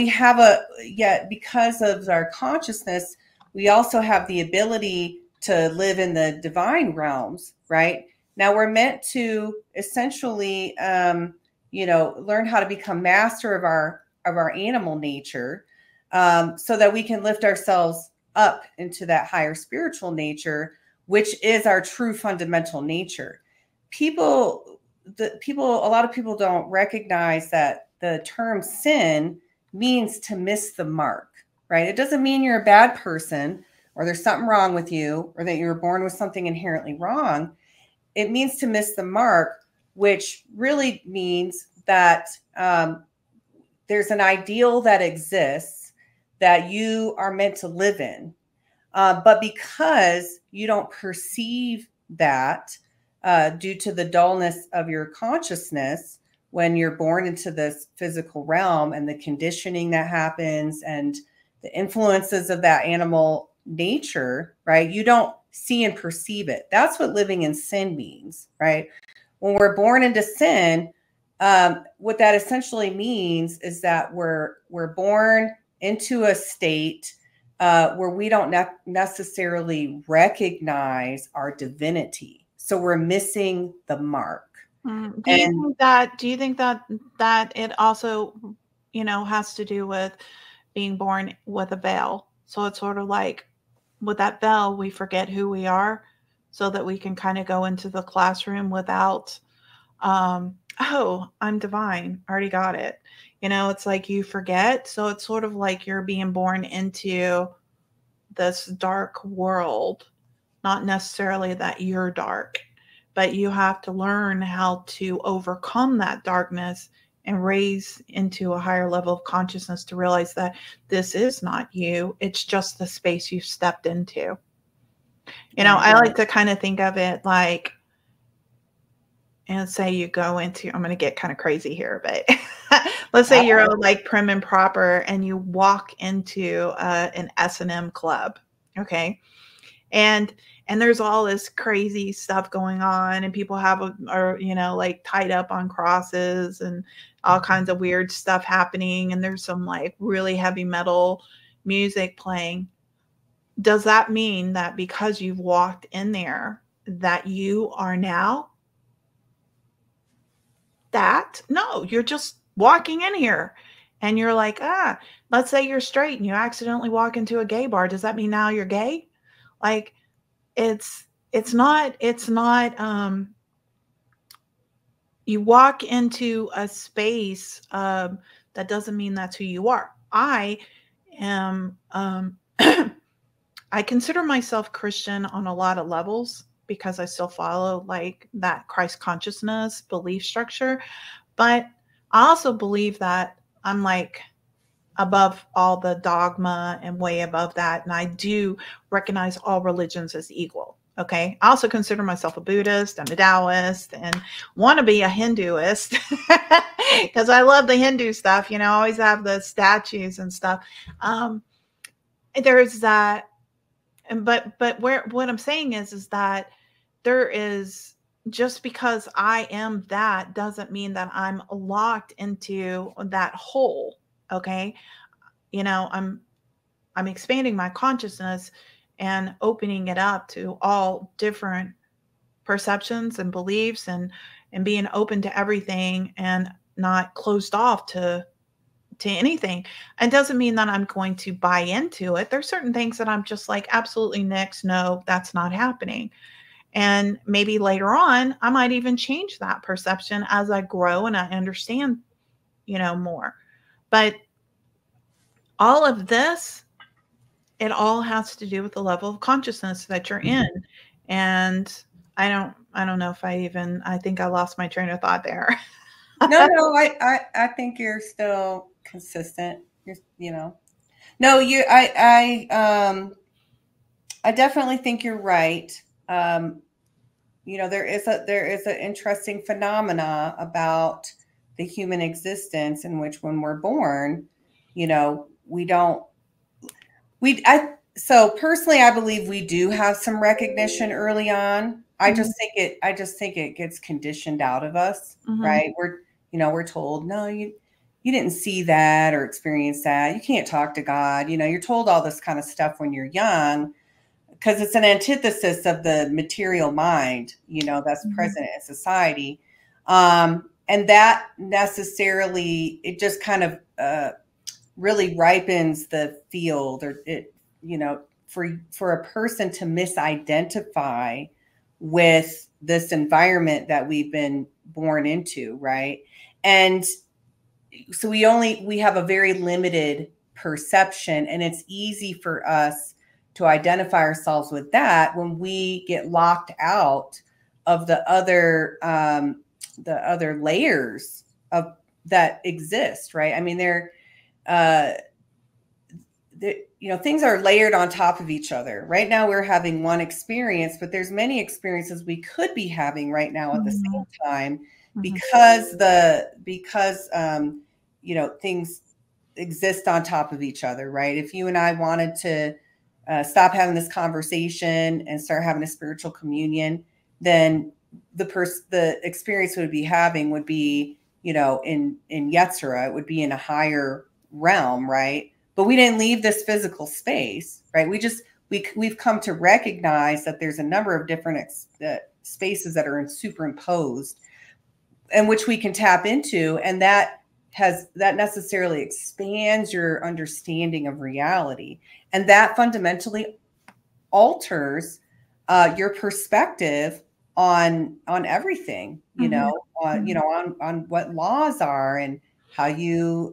B: because of our consciousness, we also have the ability to live in the divine realms, right? Now we're meant to essentially, you know, learn how to become master of our animal nature, so that we can lift ourselves up into that higher spiritual nature, which is our true fundamental nature. A lot of people don't recognize that the term sin means to miss the mark, right? It doesn't mean you're a bad person or there's something wrong with you or that you were born with something inherently wrong. It means to miss the mark, which really means that there's an ideal that exists that you are meant to live in. But because you don't perceive that due to the dullness of your consciousness when you're born into this physical realm and the conditioning that happens and the influences of that animal nature, right? You don't see and perceive it. That's what living in sin means, right? When we're born into sin, what that essentially means is that we're born into a state where we don't necessarily recognize our divinity. So we're missing the mark.
A: Do you think that it also, you know, has to do with being born with a veil? So it's sort of like with that veil, we forget who we are so that we can kind of go into the classroom without, oh, I'm divine. I already got it. You know, it's like you forget. So it's sort of like you're being born into this dark world, not necessarily that you're dark, but you have to learn how to overcome that darkness and raise into a higher level of consciousness to realize that this is not you. It's just the space you've stepped into. You know, I like to kind of think of it like, and say you go into, I'm going to get kind of crazy here, but let's say you're like prim and proper and you walk into an S&M club. Okay. And there's all this crazy stuff going on and people are, you know, like tied up on crosses and all kinds of weird stuff happening. And there's some like really heavy metal music playing, does that mean that because you've walked in there that you are now that? No, you're just walking in here and you're like, let's say you're straight and you accidentally walk into a gay bar. Does that mean now you're gay? Like it's not you walk into a space that doesn't mean that's who you are. I am I consider myself Christian on a lot of levels because I still follow like that Christ consciousness belief structure. But I also believe that I'm like above all the dogma and way above that. And I do recognize all religions as equal. Okay. I also consider myself a Buddhist and a Taoist and want to be a Hinduist because I love the Hindu stuff. You know, I always have the statues and stuff. There's that. But what I'm saying is that there is, just because I am that doesn't mean that I'm locked into that hole. Okay. You know, I'm expanding my consciousness and opening it up to all different perceptions and beliefs and being open to everything and not closed off to anything. It doesn't mean that I'm going to buy into it. There's certain things that I'm just like, absolutely next, no, that's not happening. And maybe later on, I might even change that perception as I grow and I understand, you know, more. But all of this, it all has to do with the level of consciousness that you're in. And I don't know if I think I lost my train of thought there.
B: No, I think you're still consistent. You know, no, I definitely think you're right. You know, there is an interesting phenomena about the human existence in which when we're born, you know, so personally, I believe we do have some recognition early on. I just think it gets conditioned out of us, right? We're told, no, you didn't see that or experience that. You can't talk to God. You know, you're told all this kind of stuff when you're young because it's an antithesis of the material mind, you know, that's present in society. And that necessarily, it just kind of really ripens the field, or it, you know, for a person to misidentify with this environment that we've been born into, right? And so we have a very limited perception, and it's easy for us to identify ourselves with that when we get locked out of the other layers of that exist, right? I mean, you know, things are layered on top of each other. Right now we're having one experience, but there's many experiences we could be having right now at the same time because you know, things exist on top of each other, right? If you and I wanted to stop having this conversation and start having a spiritual communion, then the experience we would be having would be, you know, in Yetzirah, it would be in a higher realm, right? But we didn't leave this physical space, right? We've come to recognize that there's a number of different spaces that are superimposed and which we can tap into. And that necessarily expands your understanding of reality. And that fundamentally alters your perspective on everything, you know, on what laws are and how you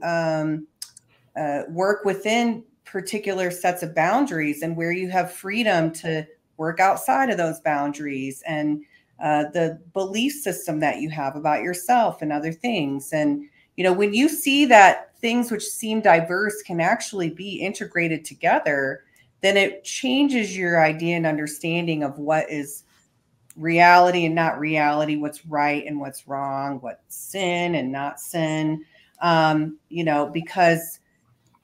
B: work within particular sets of boundaries and where you have freedom to work outside of those boundaries, and the belief system that you have about yourself and other things. And, you know, when you see that things which seem diverse can actually be integrated together, then it changes your idea and understanding of what is reality and not reality, what's right and what's wrong, what's sin and not sin, you know, because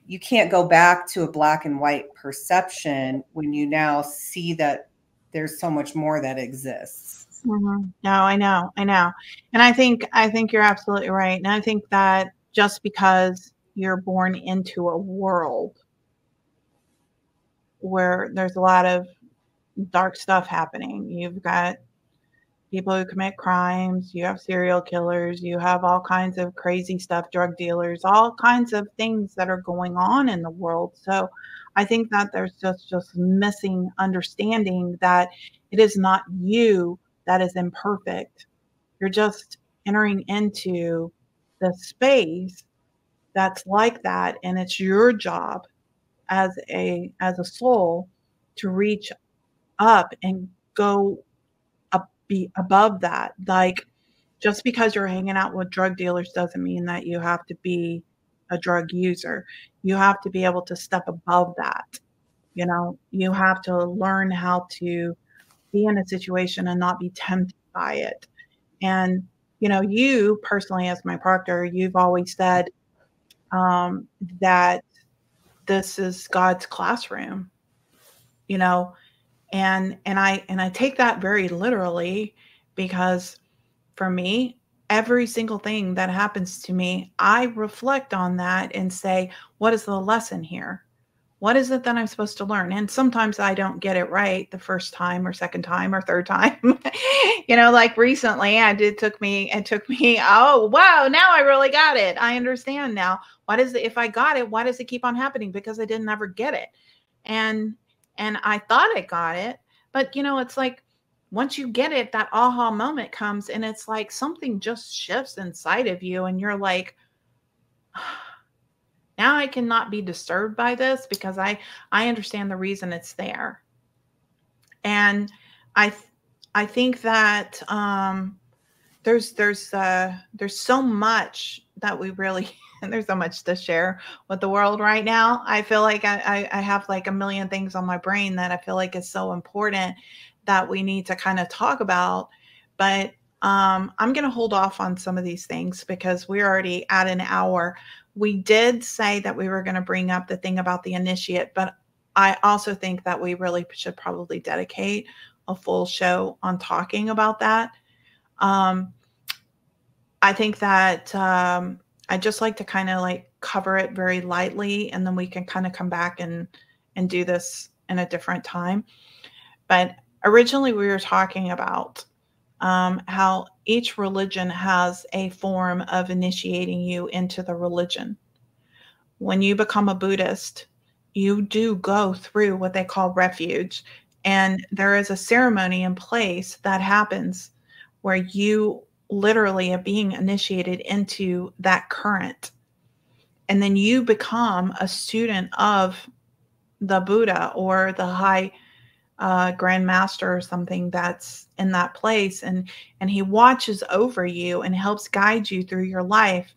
B: you can't go back to a black and white perception when you now see that there's so much more that exists.
A: No, I know. And I think you're absolutely right. And I think that just because you're born into a world where there's a lot of dark stuff happening. You've got people who commit crimes, you have serial killers, you have all kinds of crazy stuff, drug dealers, all kinds of things that are going on in the world. So I think that there's just missing understanding that it is not you that is imperfect. You're just entering into the space that's like that, and it's your job as a soul to reach up and go up, be above that. Like, just because you're hanging out with drug dealers doesn't mean that you have to be a drug user. You have to be able to step above that. You know, you have to learn how to be in a situation and not be tempted by it. And, you know, you personally, as my proctor, you've always said that this is God's classroom, you know, and I take that very literally, because for me, every single thing that happens to me, I reflect on that and say, what is the lesson here? What is it that I'm supposed to learn? And sometimes I don't get it right the first time or second time or third time. You know, like recently it took me, oh wow, now I really got it. I understand now. If I got it, why does it keep on happening? Because I didn't ever get it. And I thought I got it, but you know, it's like once you get it, that aha moment comes, and it's like something just shifts inside of you, and you're like, now I cannot be disturbed by this because I understand the reason it's there. And I I think that there's so much that we really and there's so much to share with the world right now. I feel like I have like a million things on my brain that I feel like is so important that we need to kind of talk about. But I'm going to hold off on some of these things because we're already at an hour. We did say that we were going to bring up the thing about the initiate, but I also think that we really should probably dedicate a full show on talking about that. Um, I think that I just like to kind of like cover it very lightly, and then we can kind of come back and do this in a different time. But originally, we were talking about how each religion has a form of initiating you into the religion. When you become a Buddhist, you do go through what they call refuge, and there is a ceremony in place that happens where you literally are being initiated into that current. And then you become a student of the Buddha or the high grand master or something that's in that place. And he watches over you and helps guide you through your life.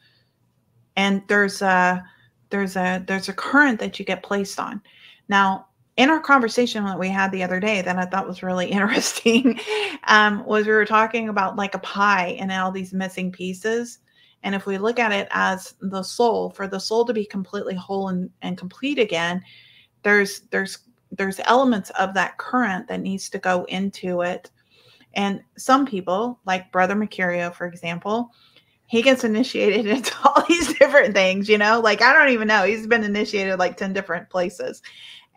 A: And there's a current that you get placed on. Now, in our conversation that we had the other day that I thought was really interesting, was we were talking about like a pie and all these missing pieces. And if we look at it as the soul, for the soul to be completely whole and complete again, there's elements of that current that needs to go into it. And some people, like Brother Mercurio, for example, he gets initiated into all these different things, you know, like, I don't even know. He's been initiated like 10 different places.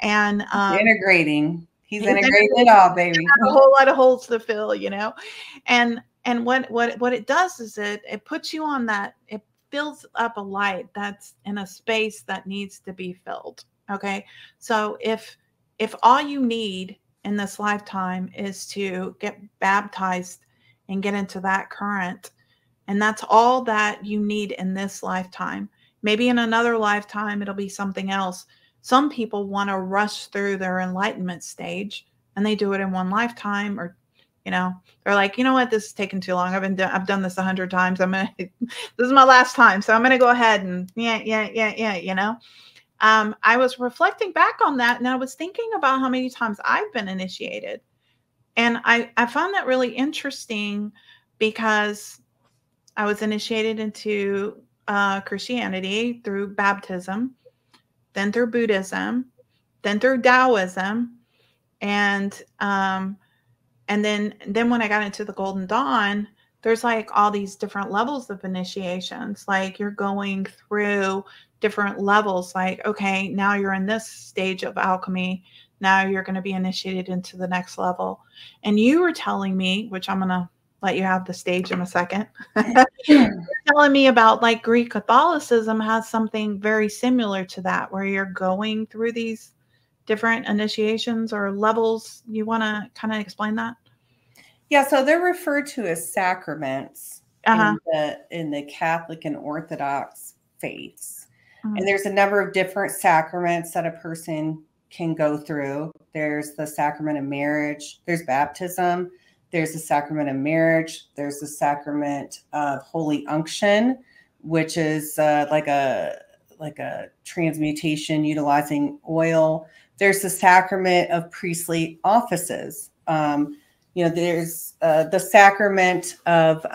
A: And
B: he's integrating it all, baby.
A: A whole lot of holes to fill, you know. And what it does is it puts you on that, it fills up a light that's in a space that needs to be filled. Okay. So if all you need in this lifetime is to get baptized and get into that current, and that's all that you need in this lifetime, maybe in another lifetime it'll be something else. Some people want to rush through their enlightenment stage, and they do it in one lifetime, or, you know, they're like, you know what, this is taking too long. I've done this 100 times. This is my last time. So I'm going to go ahead and yeah. You know, I was reflecting back on that, and I was thinking about how many times I've been initiated. And I found that really interesting because I was initiated into Christianity through baptism, then through Buddhism, then through Taoism, and then when I got into the Golden Dawn, there's like all these different levels of initiations. Like, you're going through different levels. Like, okay, now you're in this stage of alchemy. now you're going to be initiated into the next level. And you were telling me, which I'm going to let you have the stage in a second. You're telling me about like Greek Catholicism has something very similar to that, where you're going through these different initiations or levels. You want to kind of explain that?
B: Yeah, so they're referred to as sacraments
A: Uh-huh.
B: in the Catholic and Orthodox faiths.
A: Mhm.
B: And there's a number of different sacraments that a person can go through. There's the sacrament of marriage, there's baptism, there's the sacrament of marriage, there's the sacrament of holy unction, which is like a transmutation utilizing oil. There's the sacrament of priestly offices. There's the sacrament of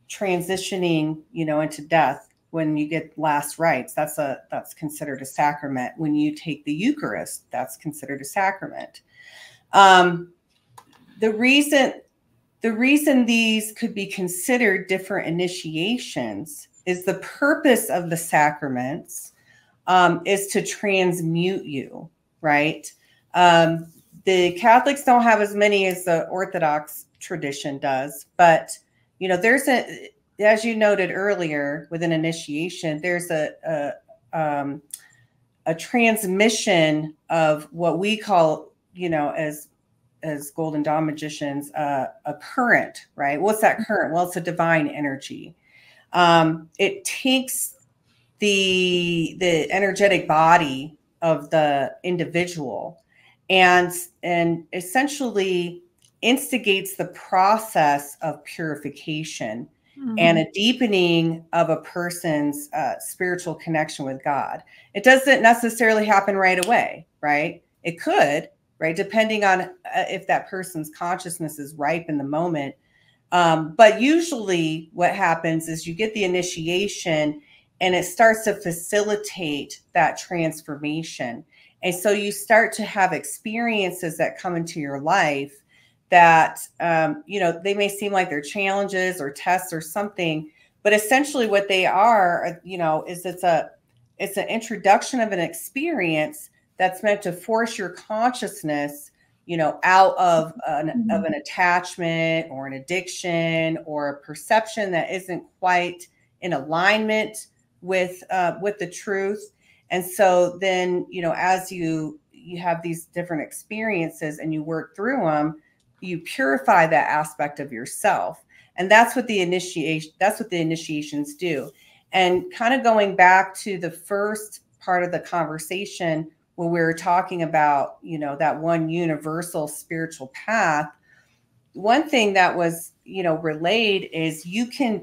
B: transitioning, into death when you get last rites. That's considered a sacrament. When you take the Eucharist, that's considered a sacrament. The reason these could be considered different initiations is the purpose of the sacraments is to transmute you, right? The Catholics don't have as many as the Orthodox tradition does, but there's as you noted earlier, with an initiation, there's a transmission of what we call, as Golden Dawn magicians, a current, right? What's that current? Well, it's a divine energy. It takes the energetic body of the individual and essentially instigates the process of purification and a deepening of a person's spiritual connection with God. It doesn't necessarily happen right away, right? It could, right? Depending on if that person's consciousness is ripe in the moment. But usually what happens is you get the initiation and it starts to facilitate that transformation. And so you start to have experiences that come into your life that, they may seem like they're challenges or tests or something, but essentially what they are, is it's an introduction of an experience that's meant to force your consciousness, out of an attachment or an addiction or a perception that isn't quite in alignment with the truth. And so then, as you have these different experiences and you work through them, you purify that aspect of yourself. And that's what the initiations do. And kind of going back to the first part of the conversation when we were talking about, that one universal spiritual path, one thing that was, relayed is you can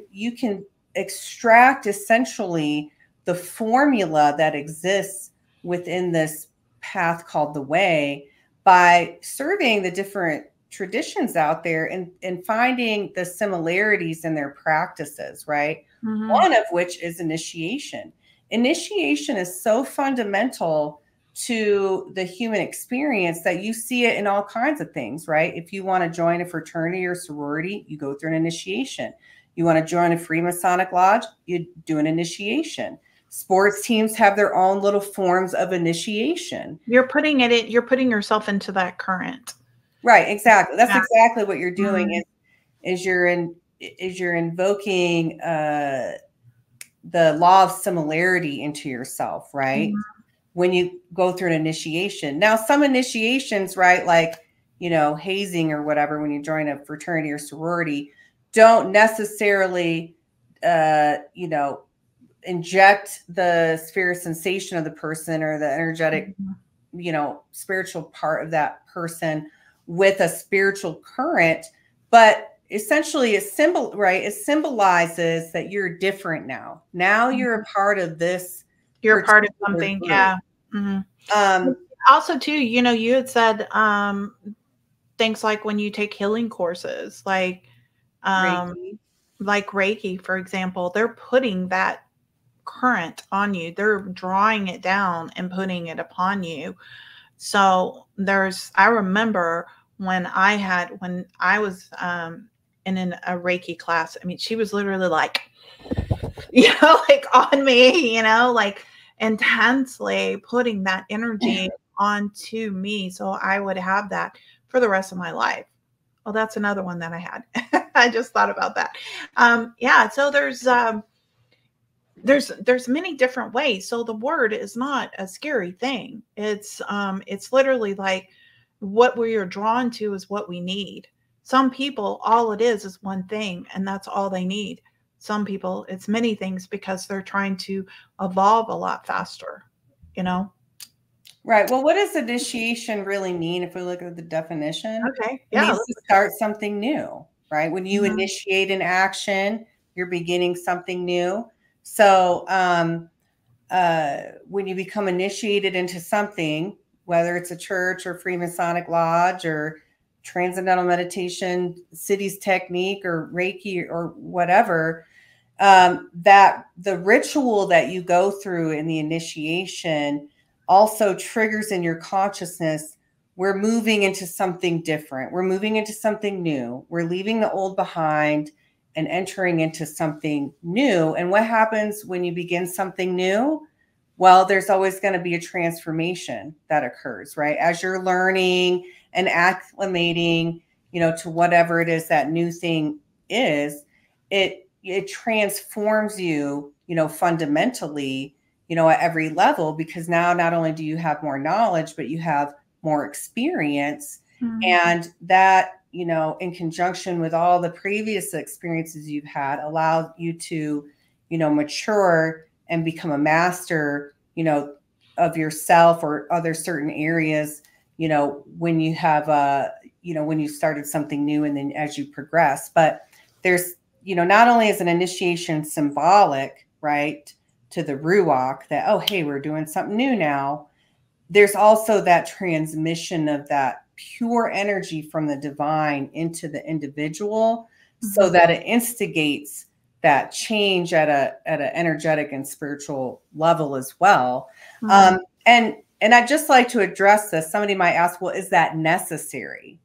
B: extract essentially the formula that exists within this path called the way by surveying the different traditions out there and finding the similarities in their practices, right? Mm-hmm. One of which is initiation. Initiation is so fundamental to the human experience that you see it in all kinds of things, right? If you want to join a fraternity or sorority, you go through an initiation. You want to join a Freemasonic lodge, you do an initiation. Sports teams have their own little forms of initiation.
A: You're putting yourself into that current.
B: Right, exactly. That's exactly what you're doing. Is you're invoking the law of similarity into yourself, right? Mm-hmm. When you go through an initiation. Now, some initiations, right, like, hazing or whatever, when you join a fraternity or sorority, don't necessarily, inject the sphere sensation of the person or the energetic, spiritual part of that person with a spiritual current, but essentially it symbolizes that you're different now. Now you're a part of this.
A: You're a part of something. Group. Yeah. Mm-hmm. Also too, you had said things like when you take healing courses, like Reiki, for example, they're putting that current on you. They're drawing it down and putting it upon you. So I remember when I was in a Reiki class, I mean, she was literally like, like on me, intensely putting that energy onto me so I would have that for the rest of my life. Well, that's another one that I had. I just thought about that. Yeah, so there's many different ways. So the word is not a scary thing. It's literally like what we are drawn to is what we need. Some people, all it is one thing, and that's all they need. Some people, it's many things because they're trying to evolve a lot faster, you know?
B: Right. Well, what does initiation really mean if we look at the definition?
A: Okay.
B: It
A: Yeah.
B: means to start something new, right? When you
A: Mhm.
B: initiate an action, you're beginning something new. So when you become initiated into something, whether it's a church or Freemasonic Lodge or Transcendental Meditation, Cities Technique or Reiki or whatever, that the ritual that you go through in the initiation also triggers in your consciousness. We're moving into something different. We're moving into something new. We're leaving the old behind and entering into something new. And what happens when you begin something new? Well, there's always going to be a transformation that occurs, right? As you're learning and acclimating, to whatever it is that new thing is, it transforms you, fundamentally, at every level, because now not only do you have more knowledge, but you have more experience.
A: Mhm.
B: And that, in conjunction with all the previous experiences you've had, allows you to, mature and become a master, of yourself or other certain areas, when you have when you started something new and then as you progress. But there's, not only is an initiation symbolic, right, to the Ruach that, oh, hey, we're doing something new now. There's also that transmission of that pure energy from the divine into the individual, so
A: Mhm.
B: that it instigates that change at an energetic and spiritual level as well.
A: Mhm.
B: And I'd just like to address this. Somebody might ask, well, is that necessary?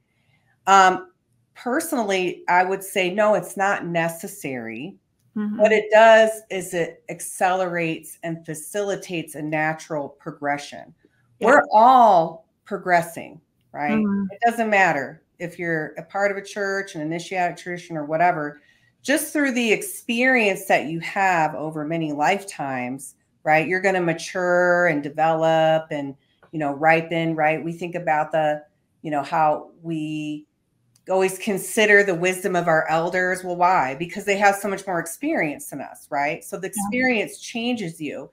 B: Personally, I would say, no, it's not necessary. What
A: Mhm.
B: it does is it accelerates and facilitates a natural progression.
A: Yeah.
B: We're all progressing, right?
A: Mhm.
B: It doesn't matter if you're a part of a church, an initiatic tradition, or whatever. Just through the experience that you have over many lifetimes, right? You're going to mature and develop and, ripen, right? We think about how we always consider the wisdom of our elders. Well, why? Because they have so much more experience than us, right? So the
A: Yeah.
B: experience changes you.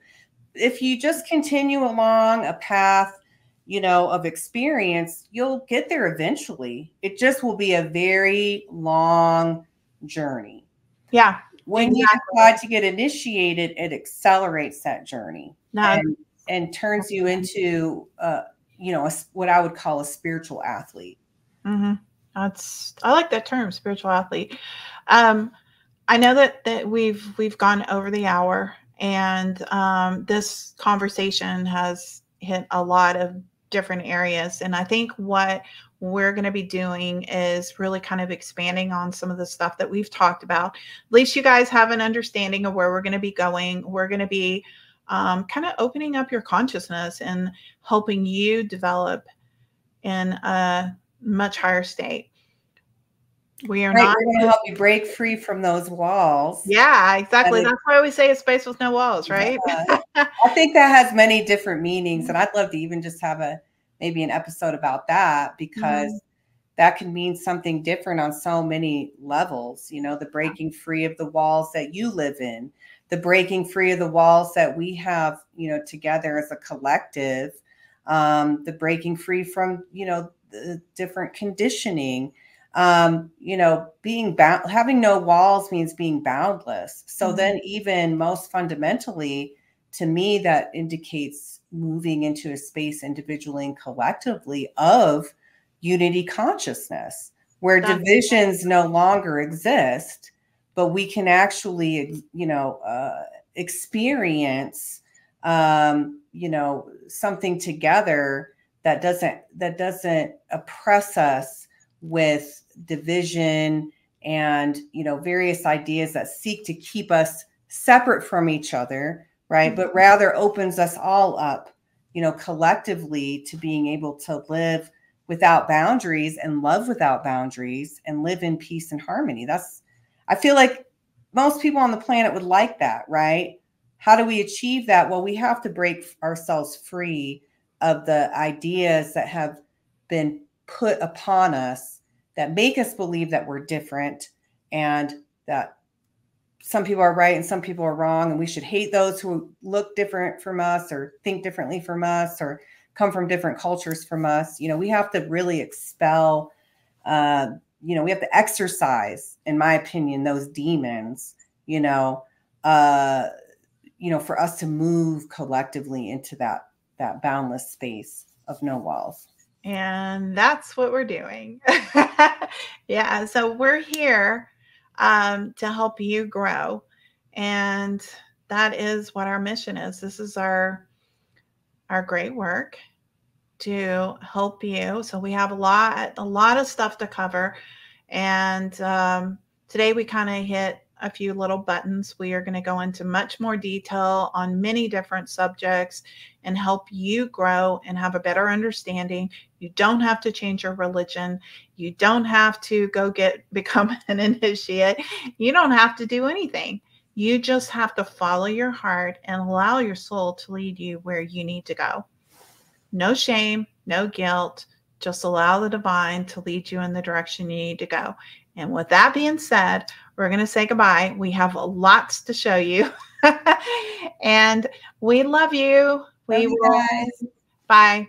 B: If you just continue along a path, of experience, you'll get there eventually. It just will be a very long journey.
A: Yeah.
B: When you
A: Exactly.
B: decide to get initiated, it accelerates that journey
A: No.
B: and turns you into, what I would call a spiritual athlete.
A: Mhm. I like that term, spiritual athlete. Um, I know that we've gone over the hour, and this conversation has hit a lot of different areas. And I think what we're going to be doing is really kind of expanding on some of the stuff that we've talked about. At least you guys have an understanding of where we're going to be going. We're going to be kind of opening up your consciousness and helping you develop in a much higher state. We are
B: Right,
A: not.
B: we're going to help you break free from those walls.
A: Yeah,
B: And
A: exactly. That's why we say a space with no walls, right?
B: I think that has many different meanings, and I'd love to even just have maybe an episode about that, because
A: Mhm.
B: that can mean something different on so many levels. The breaking free of the walls that you live in, the breaking free of the walls that we have, together as a collective, the breaking free from, the different conditioning. Being bound, having no walls means being boundless. So
A: Mhm.
B: then, even most fundamentally, to me, that indicates moving into a space individually and collectively of unity consciousness, where
A: That's
B: divisions no longer exist, but we can actually, experience, something together that doesn't oppress us with division and, various ideas that seek to keep us separate from each other, right? But rather opens us all up, you know, collectively to being able to live without boundaries and love without boundaries and live in peace and harmony. I feel like most people on the planet would like that, right? How do we achieve that? Well, we have to break ourselves free of the ideas that have been put upon us that make us believe that we're different and that some people are right and some people are wrong, and we should hate those who look different from us or think differently from us or come from different cultures from us. You know, we have to really expel, you know, we have to exercise, in my opinion, those demons, you know, for us to move collectively into that boundless space of no walls.
A: And that's what we're doing. Yeah. So we're here to help you grow. And that is what our mission is. This is our great work to help you. So we have a lot of stuff to cover. And today we kind of hit a few little buttons. We are going to go into much more detail on many different subjects and help you grow and have a better understanding. You don't have to change your religion. You don't have to become an initiate. You don't have to do anything. You just have to follow your heart and allow your soul to lead you where you need to go. No shame, no guilt. Just allow the divine to lead you in the direction you need to go. And with that being said, we're going to say goodbye. We have lots to show you. And we love you.
B: Love you guys.
A: Bye.